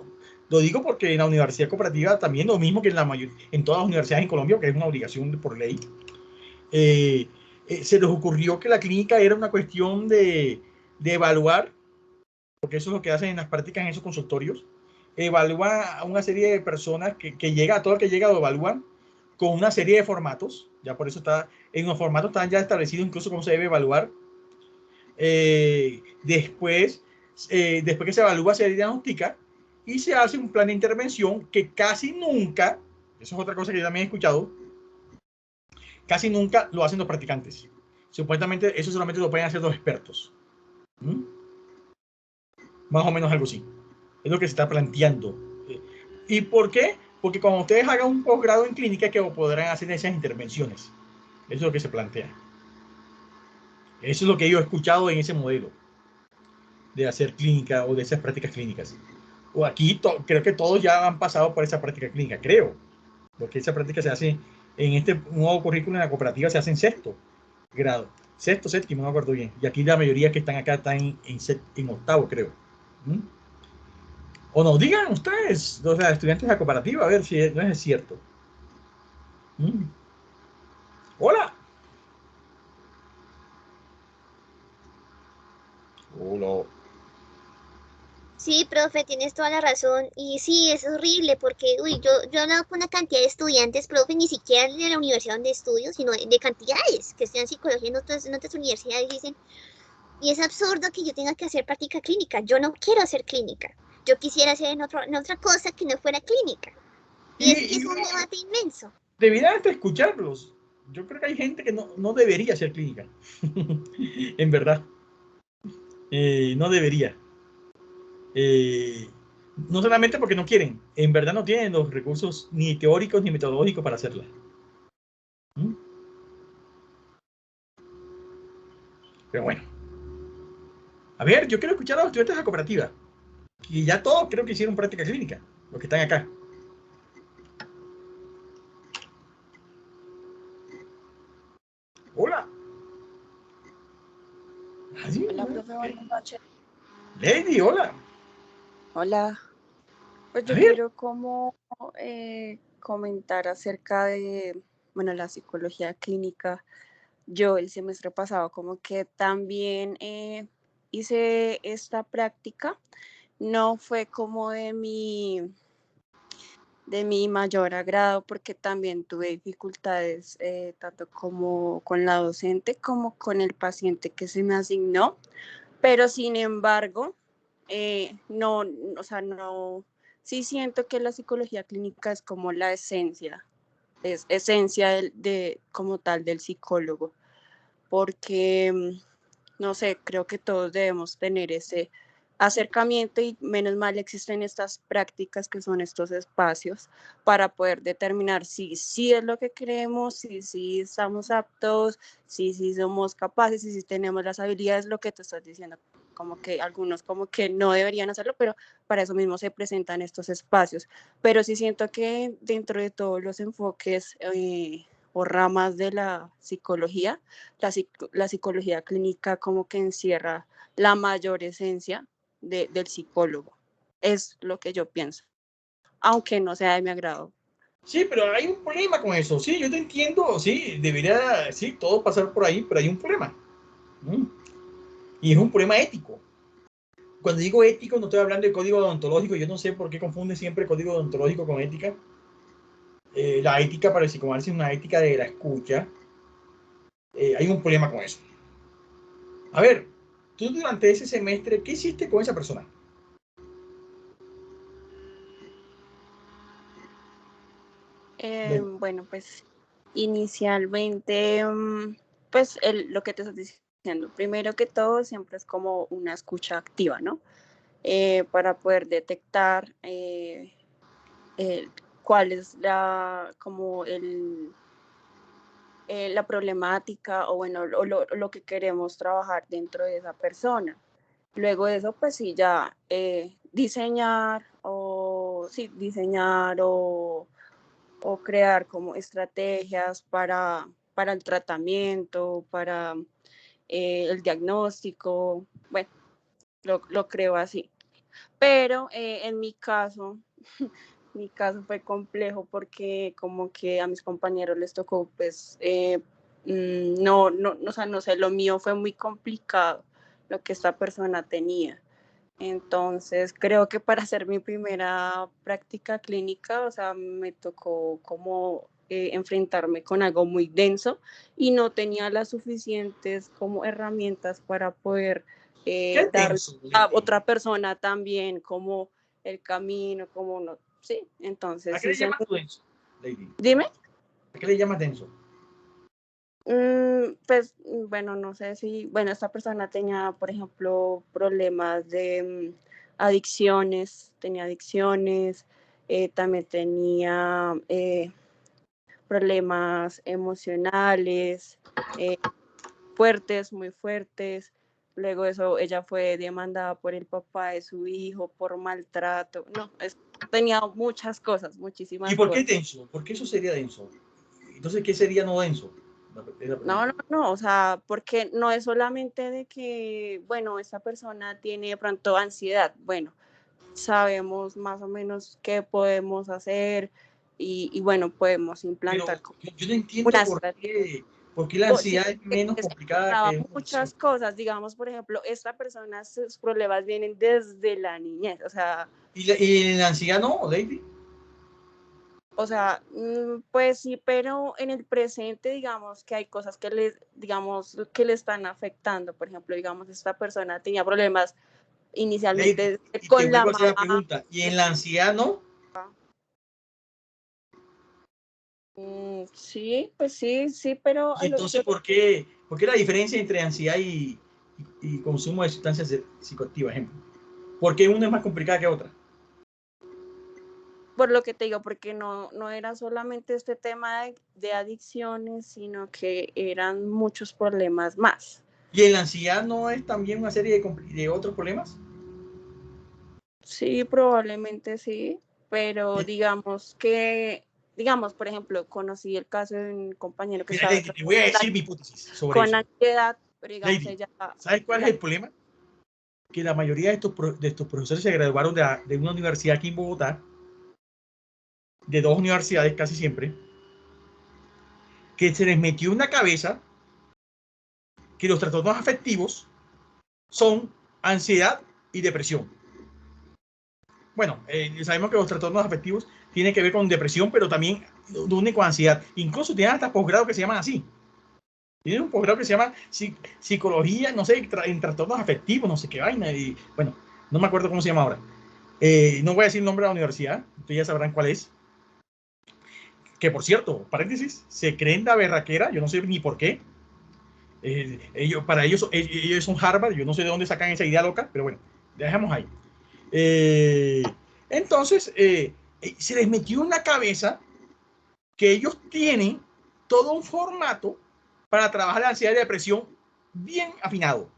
lo digo porque en la universidad cooperativa también lo mismo que en todas las universidades en Colombia, que es una obligación por ley, se les ocurrió que la clínica era una cuestión de evaluar, porque eso es lo que hacen en las prácticas en esos consultorios, evalúa a una serie de personas que llega, a todo el que llega lo evalúan con una serie de formatos, ya por eso está, en los formatos están ya establecidos incluso cómo se debe evaluar. Después que se evalúa, se diagnostica y se hace un plan de intervención que casi nunca, eso es otra cosa que yo también he escuchado, casi nunca lo hacen los practicantes. Supuestamente eso solamente lo pueden hacer los expertos. Más o menos algo así. Es lo que se está planteando. ¿Y por qué? Porque cuando ustedes hagan un posgrado en clínica, que podrán hacer esas intervenciones. Eso es lo que se plantea. Eso es lo que yo he escuchado en ese modelo de hacer clínica o de esas prácticas clínicas. O aquí creo que todos ya han pasado por esa práctica clínica, creo. Porque esa práctica se hace en este nuevo currículum en la cooperativa, se hace en sexto grado. Sexto, séptimo, no me acuerdo bien. Y aquí la mayoría que están acá están en octavo, creo. O nos digan ustedes, los estudiantes de la cooperativa, a ver si no es cierto. Hola. Hola. Sí, profe, tienes toda la razón. Y sí, es horrible porque, uy, yo he hablado con una cantidad de estudiantes, profe, ni siquiera de la universidad donde estudio, sino de cantidades que estudian psicología en otras universidades, dicen, y es absurdo que yo tenga que hacer práctica clínica. Yo no quiero hacer clínica. Yo quisiera hacer en otra cosa que no fuera clínica. Y es un debate inmenso. Deberían escucharlos. Yo creo que hay gente que no debería hacer clínica. En verdad. No debería. No solamente porque no quieren, en verdad no tienen los recursos ni teóricos ni metodológicos para hacerla. Pero bueno. A ver, yo quiero escuchar a los estudiantes de la cooperativa. Y ya todos creo que hicieron práctica clínica, los que están acá. Hola. Hola, profe, buenas noches. Lady, hola. Hola. Pues A yo ver. quiero como comentar acerca de, bueno, la psicología clínica. yo el semestre pasado como que también hice esta práctica. No fue como de mi mayor agrado porque también tuve dificultades tanto como con la docente como con el paciente que se me asignó, pero sin embargo, no, o sea, no, sí siento que la psicología clínica es como la esencia, es esencia como tal del psicólogo, porque no sé, creo que todos debemos tener ese acercamiento y menos mal existen estas prácticas que son estos espacios para poder determinar si sí es lo que queremos, si estamos aptos, si somos capaces, si tenemos las habilidades, lo que tú estás diciendo, como que algunos como que no deberían hacerlo, pero para eso mismo se presentan estos espacios. Pero sí siento que dentro de todos los enfoques o ramas de la psicología, la psicología clínica como que encierra la mayor esencia del psicólogo. Es lo que yo pienso, aunque no sea de mi agrado. Sí, pero hay un problema con eso. Sí, yo te entiendo. Sí, debería, sí, todo pasar por ahí, pero hay un problema. Y es un problema ético. Cuando digo ético, no estoy hablando de código deontológico. Yo no sé por qué confunde siempre código deontológico con ética. La ética para el psicoanálisis es una ética de la escucha. Hay un problema con eso. A ver, tú durante ese semestre, ¿qué hiciste con esa persona? Bueno, pues inicialmente, pues lo que te estás diciendo, primero que todo, siempre es como una escucha activa, ¿no? Para poder detectar cuál es como la problemática o bueno, lo que queremos trabajar dentro de esa persona. Luego de eso, pues sí, ya diseñar o crear como estrategias para el tratamiento, para el diagnóstico, bueno, lo creo así. Pero en mi caso fue complejo porque como que a mis compañeros les tocó, pues, o sea, no sé, lo mío fue muy complicado, lo que esta persona tenía. Entonces, creo que para hacer mi primera práctica clínica, o sea, me tocó como enfrentarme con algo muy denso y no tenía las suficientes como herramientas para poder dar a otra persona también como el camino, como no, sí, entonces ¿A qué sí. le llamas tú denso, Lady? Dime. ¿A qué le llamas denso? Pues, bueno, no sé si, bueno, esta persona tenía, por ejemplo, problemas de tenía adicciones, también tenía problemas emocionales fuertes, muy fuertes. Luego de eso, ella fue demandada por el papá de su hijo por maltrato. No, tenía muchas cosas, muchísimas ¿Y por qué cosas. denso? ¿Por qué eso sería denso? Entonces, ¿qué sería no denso? No, o sea, porque no es solamente de que, bueno, esta persona tiene de pronto ansiedad, bueno, sabemos más o menos qué podemos hacer y bueno, podemos implantar Pero yo no entiendo una estrategia. por qué la Sí, ansiedad es menos se complicada encontraba que una muchas adicción. cosas, digamos, por ejemplo, esta persona, sus problemas vienen desde la niñez, ¿Y la ansiedad no, Lady? pues sí, pero en el presente, digamos que hay cosas digamos, que le están afectando. Por ejemplo, digamos, esta persona tenía problemas Lady, inicialmente y te con la vuelvo a hacer la mamá. pregunta. ¿Y en la ansiedad no? Sí, pues sí, pero Y entonces, ¿por qué la diferencia entre ansiedad y consumo de sustancias psicoactivas, ejemplo? ¿Por qué una es más complicada que otra? por lo que te digo, porque no era solamente este tema de adicciones, sino que eran muchos problemas más. ¿Y en la ansiedad no es también una serie de otros problemas? Sí, probablemente sí, pero digamos, por ejemplo, conocí el caso de un compañero que Mira, estaba Lady, te voy a decir mi hipótesis sobre con eso. ansiedad, pero digamos, Lady, ella ¿sabes cuál es ya. el problema? Que la mayoría de estos profesores se graduaron de una universidad aquí en Bogotá, de dos universidades casi siempre, que se les metió en la cabeza que los trastornos afectivos son ansiedad y depresión. Bueno, sabemos que los trastornos afectivos tienen que ver con depresión, pero también lo une con ansiedad. Incluso tienen hasta posgrados que se llaman así. Tienen un posgrado que se llama psicología, no sé, en trastornos afectivos, no sé qué vaina. Y, bueno, no me acuerdo cómo se llama ahora. No voy a decir el nombre de la universidad, ustedes ya sabrán cuál es. Que por cierto, paréntesis, se creen la berraquera, yo no sé ni por qué. Para ellos son Harvard, yo no sé de dónde sacan esa idea loca, pero bueno, dejamos ahí. Entonces, se les metió en la cabeza que ellos tienen todo un formato para trabajar la ansiedad y la depresión bien afinado.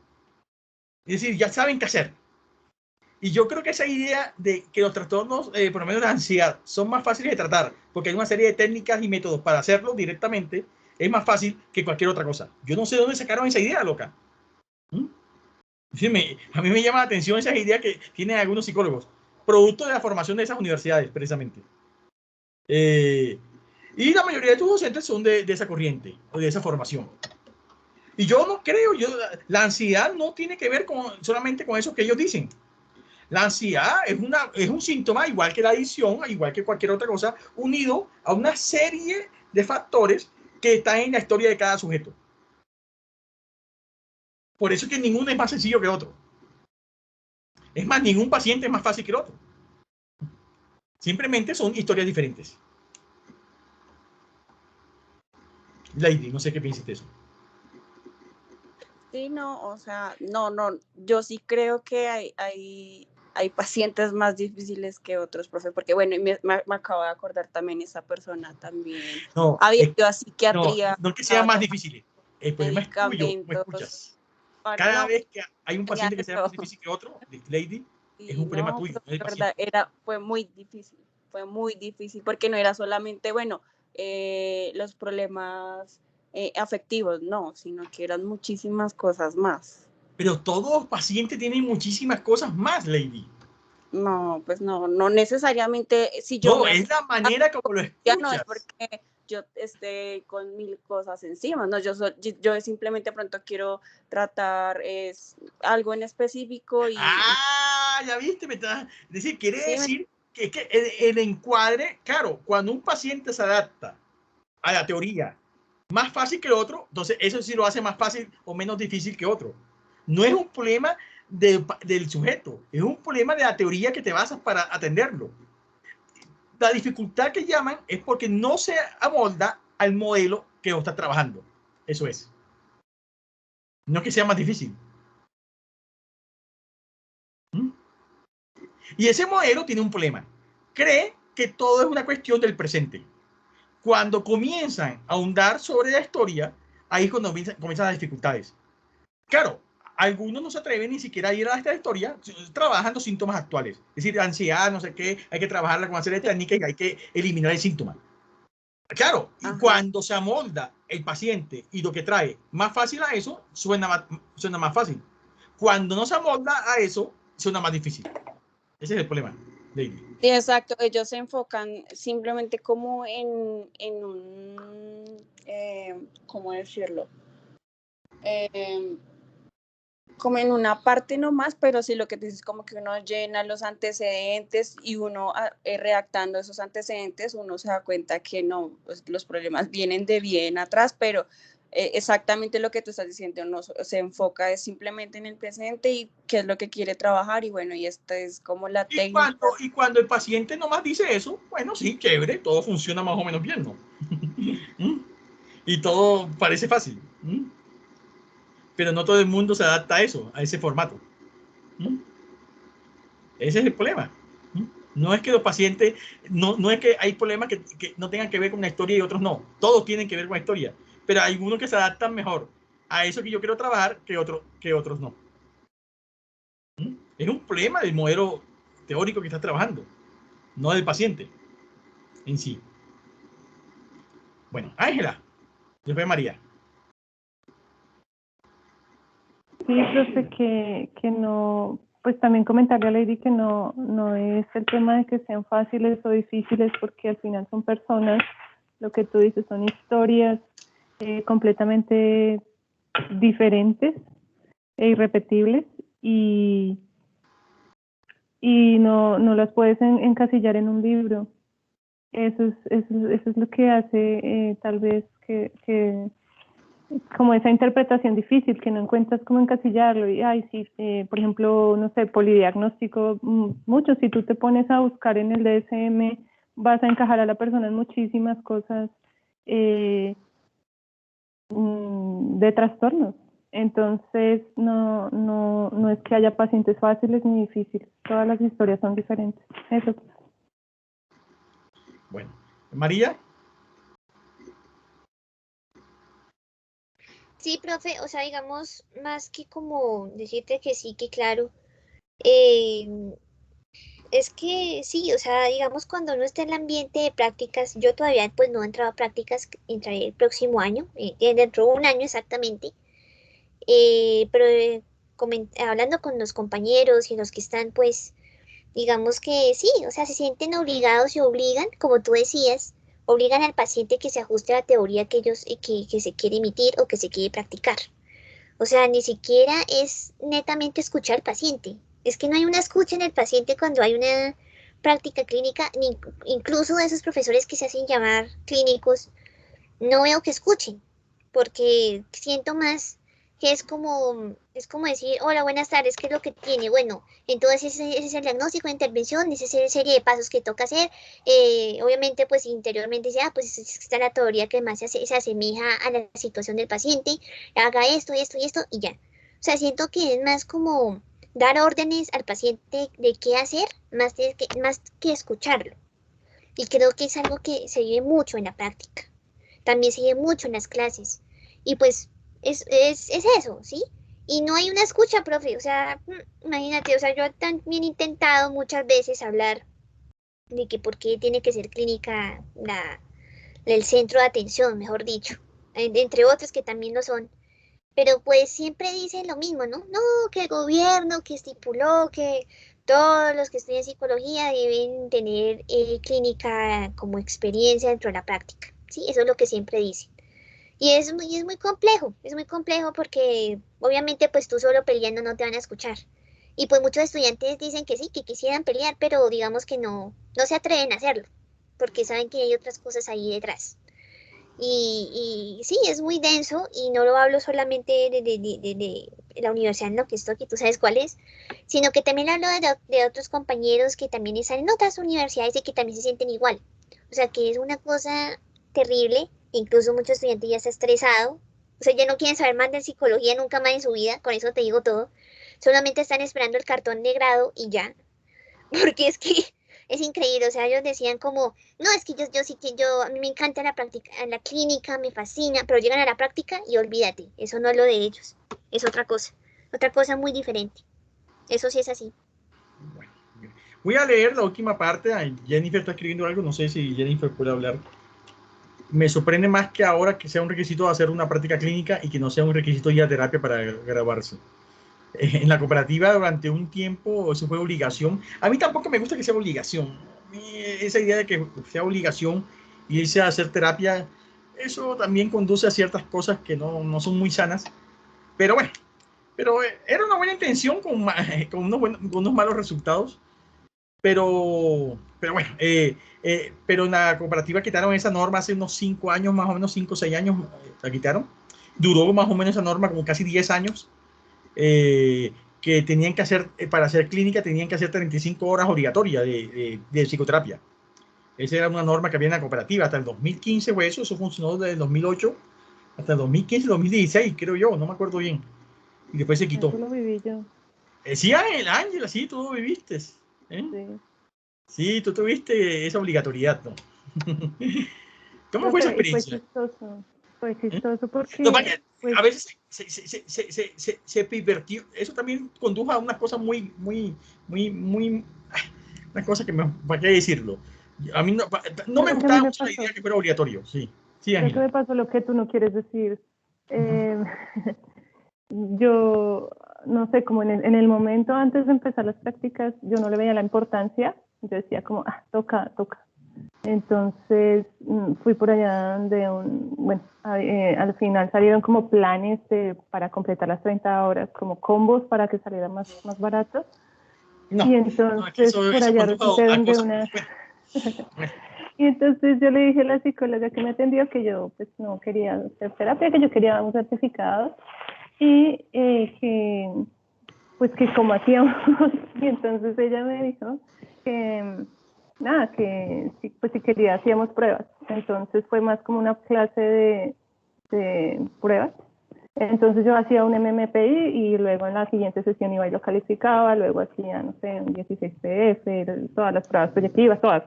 Es decir, ya saben qué hacer. Y yo creo que esa idea de que los trastornos, por lo menos la ansiedad, son más fáciles de tratar, porque hay una serie de técnicas y métodos para hacerlo directamente, es más fácil que cualquier otra cosa. Yo no sé de dónde sacaron esa idea, loca. A mí me llama la atención esas ideas que tienen algunos psicólogos, producto de la formación de esas universidades, precisamente. Y la mayoría de tus docentes son de esa corriente o de esa formación. Y yo no creo, la ansiedad no tiene que ver solamente con eso que ellos dicen. La ansiedad es un síntoma, igual que la adicción, igual que cualquier otra cosa, unido a una serie de factores que están en la historia de cada sujeto. Por eso es que ninguno es más sencillo que otro. Es más, ningún paciente es más fácil que el otro. Simplemente son historias diferentes. Lady, no sé qué piensas de eso. Sí, no, o sea, no, yo sí creo que hay pacientes más difíciles que otros, profe, porque bueno, me acabo de acordar también esa persona también. No, había psiquiatría. No que sea más difícil. El problema es tuyo, ¿me escuchas? Cada vez que hay un paciente que sea más difícil que otro, Lady, es un problema tuyo. No es verdad, fue muy difícil, porque no era solamente, bueno, los problemas afectivos, no, sino que eran muchísimas cosas más. Pero todos los pacientes tienen muchísimas cosas más, Lady. No, pues no necesariamente. Si yo es la manera como lo escuchas. Ya no es porque yo esté con 1000 cosas encima, no, yo simplemente pronto quiero tratar algo en específico y... ya viste, quiere decir que el encuadre, claro, cuando un paciente se adapta a la teoría más fácil que el otro, entonces eso sí lo hace más fácil o menos difícil que otro. No es un problema del sujeto, es un problema de la teoría que te basas para atenderlo. La dificultad que llaman es porque no se amolda al modelo que vos estás trabajando. Eso es. No es que sea más difícil. Y ese modelo tiene un problema. Cree que todo es una cuestión del presente. Cuando comienzan a ahondar sobre la historia, ahí es cuando comienzan las dificultades. Claro, algunos no se atreven ni siquiera a ir a esta historia trabajando síntomas actuales. Es decir, ansiedad, no sé qué, hay que trabajarla con una serie de técnicas y hay que eliminar el síntoma. Claro, y cuando se amolda el paciente y lo que trae más fácil a eso, suena más fácil. Cuando no se amolda a eso, suena más difícil. Ese es el problema, Lady. Sí, exacto. Ellos se enfocan simplemente como en un, ¿cómo decirlo? Como en una parte nomás, pero sí lo que dices, como que uno llena los antecedentes y uno redactando esos antecedentes, uno se da cuenta que no, pues, los problemas vienen de bien atrás, pero exactamente lo que tú estás diciendo, no se enfoca es simplemente en el presente y qué es lo que quiere trabajar, y bueno, y esta es como la técnica. Y cuando el paciente nomás dice eso, bueno, sí, chévere, todo funciona más o menos bien, ¿no? Y todo parece fácil. Pero no todo el mundo se adapta a eso, a ese formato. Ese es el problema. No es que los pacientes, no es que hay problemas que no tengan que ver con una historia y otros no. Todos tienen que ver con la historia. Pero hay unos que se adaptan mejor a eso que yo quiero trabajar que otros no. Es un problema del modelo teórico que estás trabajando, no del paciente en sí. Bueno, Ángela, después María. Sí, profe, que no, pues también comentarle a Lady que no es el tema de que sean fáciles o difíciles, porque al final son personas, lo que tú dices son historias completamente diferentes e irrepetibles y no las puedes encasillar en un libro. Eso es lo que hace tal vez que como esa interpretación difícil, que no encuentras cómo encasillarlo. Y, ay, sí, por ejemplo, no sé, polidiagnóstico, mucho, si tú te pones a buscar en el DSM, vas a encajar a la persona en muchísimas cosas de trastornos. Entonces, no es que haya pacientes fáciles ni difíciles, todas las historias son diferentes. Eso. Bueno, María. Sí, profe, o sea, digamos, más que como decirte que sí, que claro, eh, es que sí, o sea, digamos, cuando uno está en el ambiente de prácticas, yo todavía pues no he entrado a prácticas, entraré el próximo año, dentro de un año exactamente, pero hablando con los compañeros y los que están, pues, digamos que sí, o sea, se sienten obligados y obligan, como tú decías, obligan al paciente que se ajuste a la teoría que ellos, que se quiere emitir o que se quiere practicar. O sea, ni siquiera es netamente escuchar al paciente. Es que no hay una escucha en el paciente cuando hay una práctica clínica, ni incluso de esos profesores que se hacen llamar clínicos, no veo que escuchen, porque siento más que es como decir, hola, buenas tardes, ¿qué es lo que tiene? Bueno, entonces ese es el diagnóstico de intervención, esa es la serie de pasos que toca hacer. Obviamente, pues interiormente dice, pues está la teoría que más se asemeja a la situación del paciente, haga esto, esto y esto, y ya. O sea, siento que es más como dar órdenes al paciente de qué hacer, más que escucharlo. Y creo que es algo que se vive mucho en la práctica, también se ve mucho en las clases. Y pues es eso, ¿sí? Y no hay una escucha, profe. O sea, imagínate, o sea, yo también he intentado muchas veces hablar de que por qué tiene que ser clínica el centro de atención, mejor dicho, entre otros que también lo son. Pero pues siempre dicen lo mismo, ¿no? No, que el gobierno que estipuló que todos los que estudian psicología deben tener clínica como experiencia dentro de la práctica. Sí, eso es lo que siempre dicen. Y es muy complejo porque obviamente pues tú solo peleando no te van a escuchar. Y pues muchos estudiantes dicen que sí, que quisieran pelear, pero digamos que no se atreven a hacerlo, porque saben que hay otras cosas ahí detrás. Y sí, es muy denso y no lo hablo solamente de la universidad en lo que estoy, que tú sabes cuál es, sino que también hablo de otros compañeros que también están en otras universidades y que también se sienten igual. O sea, que es una cosa terrible, incluso muchos estudiantes ya está estresado, o sea, ya no quieren saber más de psicología nunca más en su vida, con eso te digo todo, solamente están esperando el cartón de grado y ya, porque es que es increíble, o sea, ellos decían como, no, es que yo sí que a mí me encanta la práctica, la clínica, me fascina, pero llegan a la práctica y olvídate, eso no es lo de ellos, es otra cosa muy diferente, eso sí es así. Bueno, voy a leer la última parte. Jennifer está escribiendo algo, no sé si Jennifer puede hablar. Me sorprende más que ahora que sea un requisito hacer una práctica clínica y que no sea un requisito ir a terapia para graduarse. En la cooperativa durante un tiempo eso fue obligación. A mí tampoco me gusta que sea obligación. Esa idea de que sea obligación irse a hacer terapia, eso también conduce a ciertas cosas que no son muy sanas. Pero bueno, era una buena intención con unos malos resultados. Pero bueno, pero en la cooperativa quitaron esa norma hace unos 5 años, más o menos 5 o 6 años, la quitaron. Duró más o menos esa norma como casi 10 años, que tenían que hacer, para hacer clínica, tenían que hacer 35 horas obligatorias de psicoterapia. Esa era una norma que había en la cooperativa. Hasta el 2015 fue eso funcionó desde el 2008 hasta el 2015, 2016, creo yo, no me acuerdo bien. Y después se quitó. Eso lo viví yo. Sí, Ángela, sí, tú lo viviste. ¿Eh? Sí. Sí, tú tuviste esa obligatoriedad, ¿no? ¿Cómo fue esa Profe, y experiencia? fue ¿Eh? chistoso No, porque, pues, a veces se pervirtió, eso también condujo a unas cosas muy, una cosa que ¿para qué decirlo? A mí no me creo que a mí gustaba me mucho la idea pasó, que fuera obligatorio, sí, sí, creo que Ángela. me pasó lo que tú no quieres decir. Uh-huh. Eh, yo, no sé, como en el momento antes de empezar las prácticas, yo no le veía la importancia, yo decía como, toca. Entonces fui por allá donde bueno, al final salieron como planes para completar las 30 horas, como combos para que saliera más barato. No, y entonces eso por allá condujo resulté a donde cosas. una... Bueno. Y entonces yo le dije a la psicóloga que me atendió que yo pues no quería hacer terapia, que yo quería un certificado y que pues que como hacíamos. Y entonces ella me dijo que nada, que pues si quería hacíamos pruebas. Entonces fue más como una clase de pruebas. Entonces yo hacía un MMPI y luego en la siguiente sesión iba y lo calificaba, luego hacía, no sé, un 16PF, todas las pruebas proyectivas, todas.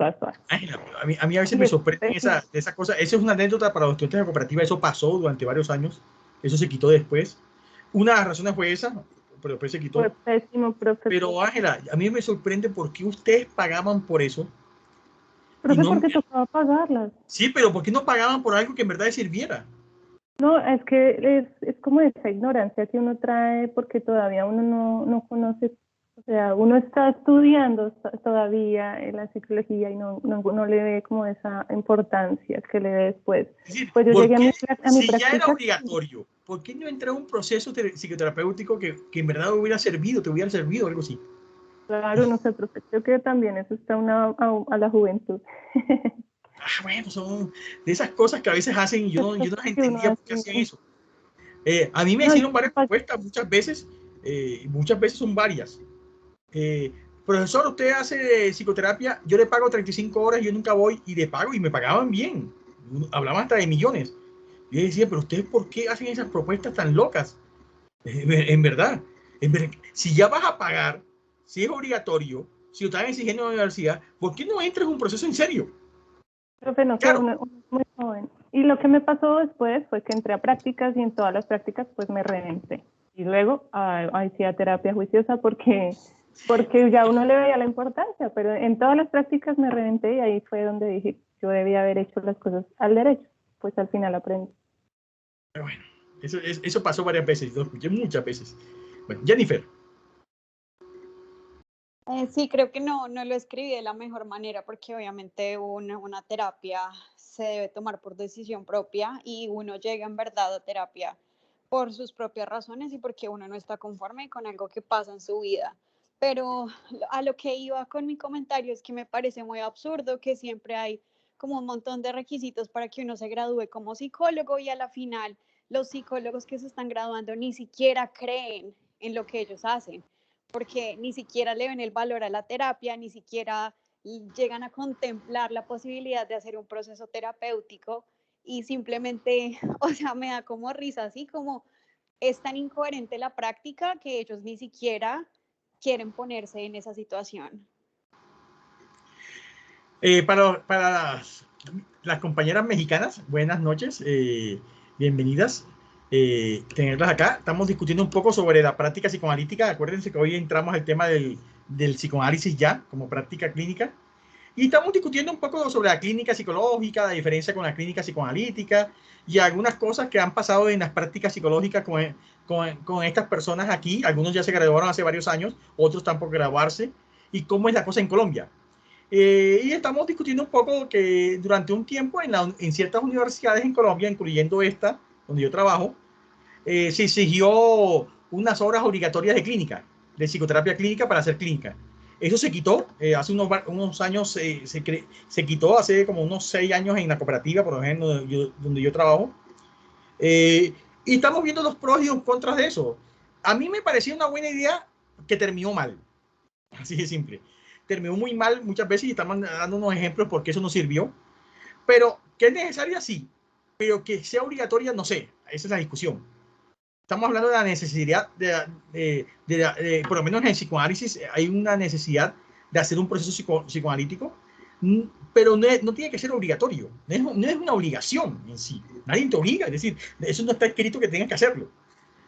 Ángela, a mí a veces me sorprende esa cosa. Eso es una anécdota para los estudiantes de la cooperativa. Eso pasó durante varios años. Eso se quitó después. Una de las razones fue esa, pero después se quitó. Fue pésimo, profe. Pero Ángela, a mí me sorprende por qué ustedes pagaban por eso. Profe, porque tocaba pagarlas. Sí, pero ¿por qué no pagaban por algo que en verdad les sirviera? No, es que es como esa ignorancia que uno trae porque todavía uno no conoce, o sea, uno está estudiando todavía en la psicología y no le ve como esa importancia que le ve después. Es decir, pues yo llegué a mi si práctica. Ya era obligatorio, ¿por qué no entrar a un proceso psicoterapéutico que en verdad hubiera servido, te hubiera servido algo así? Claro, no sé, profe, creo que también eso está a la juventud. Bueno, son de esas cosas que a veces hacen y yo no las entendía por qué hacían eso. A mí me hicieron varias propuestas muchas veces son varias. Profesor, usted hace psicoterapia, yo le pago 35 horas, yo nunca voy y le pago y me pagaban bien. Hablaban hasta de millones. Y yo decía, pero ustedes ¿por qué hacen esas propuestas tan locas? En verdad, si ya vas a pagar, si es obligatorio, si lo están exigiendo en la universidad, ¿por qué no entras en un proceso en serio? Profe, no sé, Claro. uno es muy joven. Y lo que me pasó después fue que entré a prácticas y en todas las prácticas pues me reventé. Y luego hacía terapia juiciosa porque ya uno le veía la importancia, pero en todas las prácticas me reventé y ahí fue donde dije, yo debía haber hecho las cosas al derecho. Pues al final aprendí. Pero bueno, eso pasó varias veces, lo escuché muchas veces. Bueno, Jennifer. Sí, creo que no lo escribí de la mejor manera porque obviamente una terapia se debe tomar por decisión propia y uno llega en verdad a terapia por sus propias razones y porque uno no está conforme con algo que pasa en su vida. Pero a lo que iba con mi comentario es que me parece muy absurdo que siempre hay como un montón de requisitos para que uno se gradúe como psicólogo y a la final los psicólogos que se están graduando ni siquiera creen en lo que ellos hacen, porque ni siquiera le ven el valor a la terapia, ni siquiera llegan a contemplar la posibilidad de hacer un proceso terapéutico y simplemente, o sea, me da como risa, así como es tan incoherente la práctica que ellos ni siquiera quieren ponerse en esa situación. Para las compañeras mexicanas, buenas noches, bienvenidas. Tenerlas acá. Estamos discutiendo un poco sobre la práctica psicoanalítica. Acuérdense que hoy entramos al tema del psicoanálisis ya como práctica clínica. Y estamos discutiendo un poco sobre la clínica psicológica, la diferencia con la clínica psicoanalítica y algunas cosas que han pasado en las prácticas psicológicas con estas personas aquí. Algunos ya se graduaron hace varios años, otros están por graduarse. Y cómo es la cosa en Colombia. Y estamos discutiendo un poco que durante un tiempo en ciertas universidades en Colombia, incluyendo esta, donde yo trabajo, se exigió unas horas obligatorias de clínica, de psicoterapia clínica para hacer clínica. Eso se quitó hace unos años, se quitó hace como unos 6 años en la cooperativa, por ejemplo, donde yo trabajo. Y estamos viendo los pros y los contras de eso. A mí me parecía una buena idea que terminó mal. Así de simple. Terminó muy mal muchas veces y estamos dando unos ejemplos porque eso no sirvió. Pero que es necesaria, sí. Pero que sea obligatoria, no sé. Esa es la discusión. Estamos hablando de la necesidad por lo menos en el psicoanálisis hay una necesidad de hacer un proceso psicoanalítico, pero no tiene que ser obligatorio. No es una obligación en sí. Nadie te obliga. Es decir, eso no está escrito que tengas que hacerlo.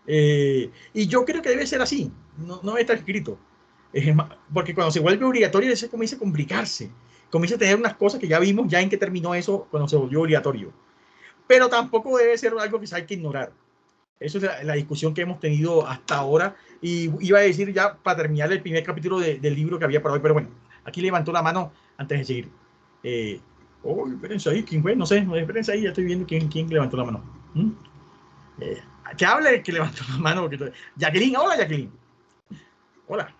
Y yo creo que debe ser así. No está escrito. Porque cuando se vuelve obligatorio, eso comienza a complicarse. Comienza a tener unas cosas que ya vimos ya en que terminó eso cuando se volvió obligatorio. Pero tampoco debe ser algo que se hay que ignorar. Eso es la discusión que hemos tenido hasta ahora. Y iba a decir ya para terminar el primer capítulo del libro que había para hoy. Pero bueno, aquí levantó la mano antes de seguir. Oh, espérense ahí, ¿quién fue? No sé, espérense ahí, ya estoy viendo quién levantó la mano. ¿Mm? Que hable el que levantó la mano. Jacqueline, hola Jacqueline. Hola.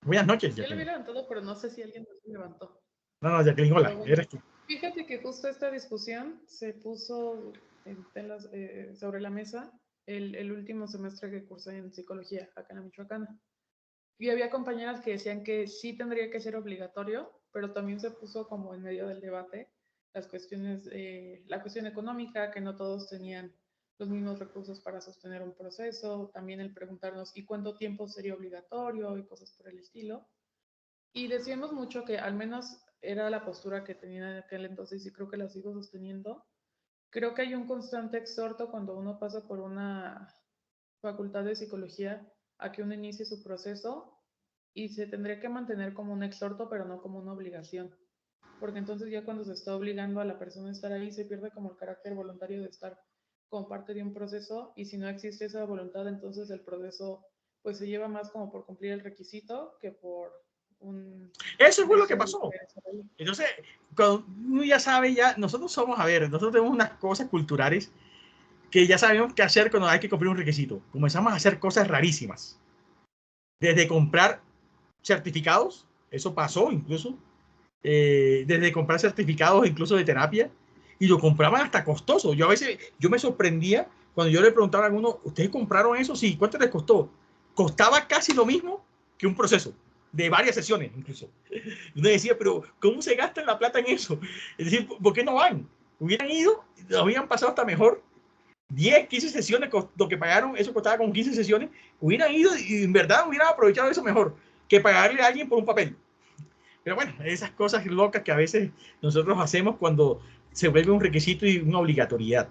Buenas noches, Yo lo Jacqueline. había levantado, pero no sé si alguien más lo levantó. No, Jacqueline, hola, Pero bueno, eres tú. fíjate que justo esta discusión se puso sobre la mesa el último semestre que cursé en psicología acá en la Michoacana. Y había compañeras que decían que sí tendría que ser obligatorio, pero también se puso como en medio del debate las cuestiones, la cuestión económica, que no todos tenían los mismos recursos para sostener un proceso, también el preguntarnos ¿y cuánto tiempo sería obligatorio? Y cosas por el estilo. Y decíamos mucho que al menos era la postura que tenía en aquel entonces y creo que la sigo sosteniendo. Creo que hay un constante exhorto cuando uno pasa por una facultad de psicología a que uno inicie su proceso y se tendría que mantener como un exhorto, pero no como una obligación. Porque entonces ya cuando se está obligando a la persona a estar ahí, se pierde como el carácter voluntario de estar como parte de un proceso y si no existe esa voluntad, entonces el proceso pues se lleva más como por cumplir el requisito que por un Eso fue lo que deseo pasó. de estar ahí. Entonces, cuando uno ya sabe, ya, nosotros somos, a ver, nosotros tenemos unas cosas culturales que ya sabemos qué hacer cuando hay que cumplir un requisito. Comenzamos a hacer cosas rarísimas. Desde comprar certificados, eso pasó incluso, desde comprar certificados incluso de terapia, y lo compraban hasta costoso. Yo a veces, yo me sorprendía cuando yo le preguntaba a alguno, ¿ustedes compraron eso? Sí, ¿cuánto les costó? Costaba casi lo mismo que un proceso, de varias sesiones incluso. Y uno decía, pero ¿cómo se gastan la plata en eso? Es decir, ¿por qué no van? Hubieran ido, lo habían pasado hasta mejor. 10, 15 sesiones, lo que pagaron, eso costaba como 15 sesiones, hubieran ido y en verdad hubieran aprovechado eso mejor que pagarle a alguien por un papel. Pero bueno, esas cosas locas que a veces nosotros hacemos cuando se vuelve un requisito y una obligatoriedad.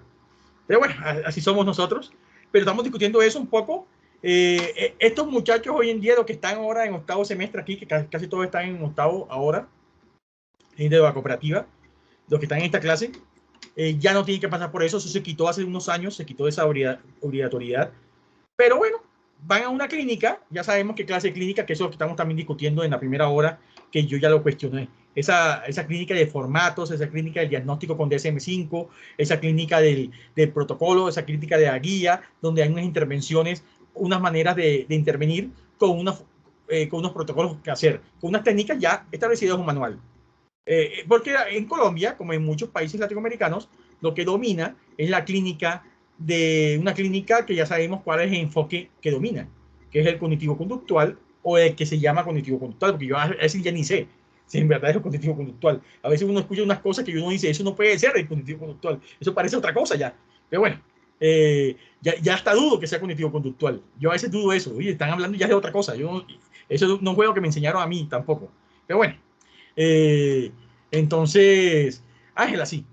Pero bueno, así somos nosotros. Pero estamos discutiendo eso un poco. Estos muchachos hoy en día, los que están ahora en octavo semestre aquí, que casi todos están en octavo ahora, de la cooperativa, los que están en esta clase, ya no tienen que pasar por eso. Eso se quitó hace unos años, se quitó esa obligatoriedad. Pero bueno, van a una clínica, ya sabemos qué clase de clínica, que eso es lo que estamos también discutiendo en la primera hora, que yo ya lo cuestioné. Esa clínica de formatos, esa clínica del diagnóstico con DSM-5, esa clínica del protocolo, esa clínica de la guía, donde hay unas intervenciones, unas maneras de intervenir con unos protocolos que hacer, con unas técnicas ya establecidas en un manual. Porque en Colombia, como en muchos países latinoamericanos, lo que domina es la clínica de una clínica que ya sabemos cuál es el enfoque que domina, que es el cognitivo-conductual o el que se llama cognitivo-conductual, porque yo a veces ya ni sé si en verdad es el cognitivo-conductual. A veces uno escucha unas cosas que uno dice, eso no puede ser el cognitivo-conductual, eso parece otra cosa ya. Pero bueno, ya hasta dudo que sea cognitivo-conductual. Yo a veces dudo eso, oye, están hablando ya de otra cosa. Eso no fue lo que me enseñaron a mí tampoco. Pero bueno. Entonces, Ángela, sí.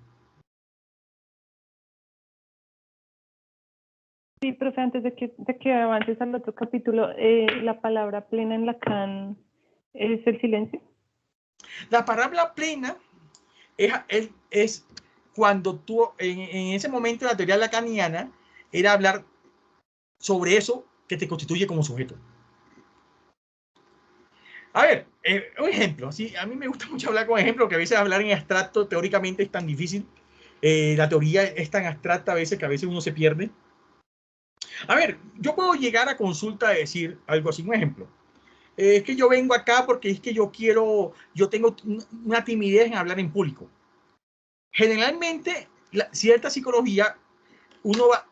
Sí, profe, antes de que avances al otro capítulo, la palabra plena en Lacan es el silencio. La palabra plena es cuando tú, en ese momento de la teoría lacaniana, era hablar sobre eso que te constituye como sujeto. A ver, un ejemplo. ¿Sí? A mí me gusta mucho hablar con ejemplos, que a veces hablar en abstracto teóricamente es tan difícil. La teoría es tan abstracta a veces que a veces uno se pierde. A ver, yo puedo llegar a consulta a decir algo así, un ejemplo. Es que yo vengo acá porque es que yo tengo una timidez en hablar en público. Generalmente, cierta psicología,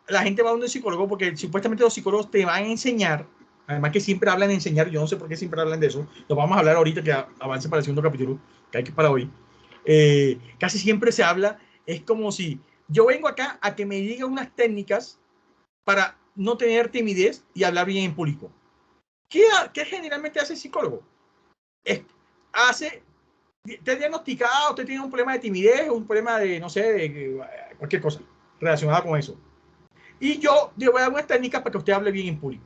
la gente va a un psicólogo porque supuestamente los psicólogos te van a enseñar, además que siempre hablan de enseñar, yo no sé por qué siempre hablan de eso, lo vamos a hablar ahorita que avance para el segundo capítulo, que hay que para hoy. Casi siempre se habla, es como si yo vengo acá a que me digan unas técnicas para no tener timidez y hablar bien en público. ¿Qué generalmente hace el psicólogo? Te ha diagnosticado, usted tiene un problema de timidez, un problema de, no sé, de cualquier cosa relacionada con eso. Y yo le voy a dar unas técnicas para que usted hable bien en público.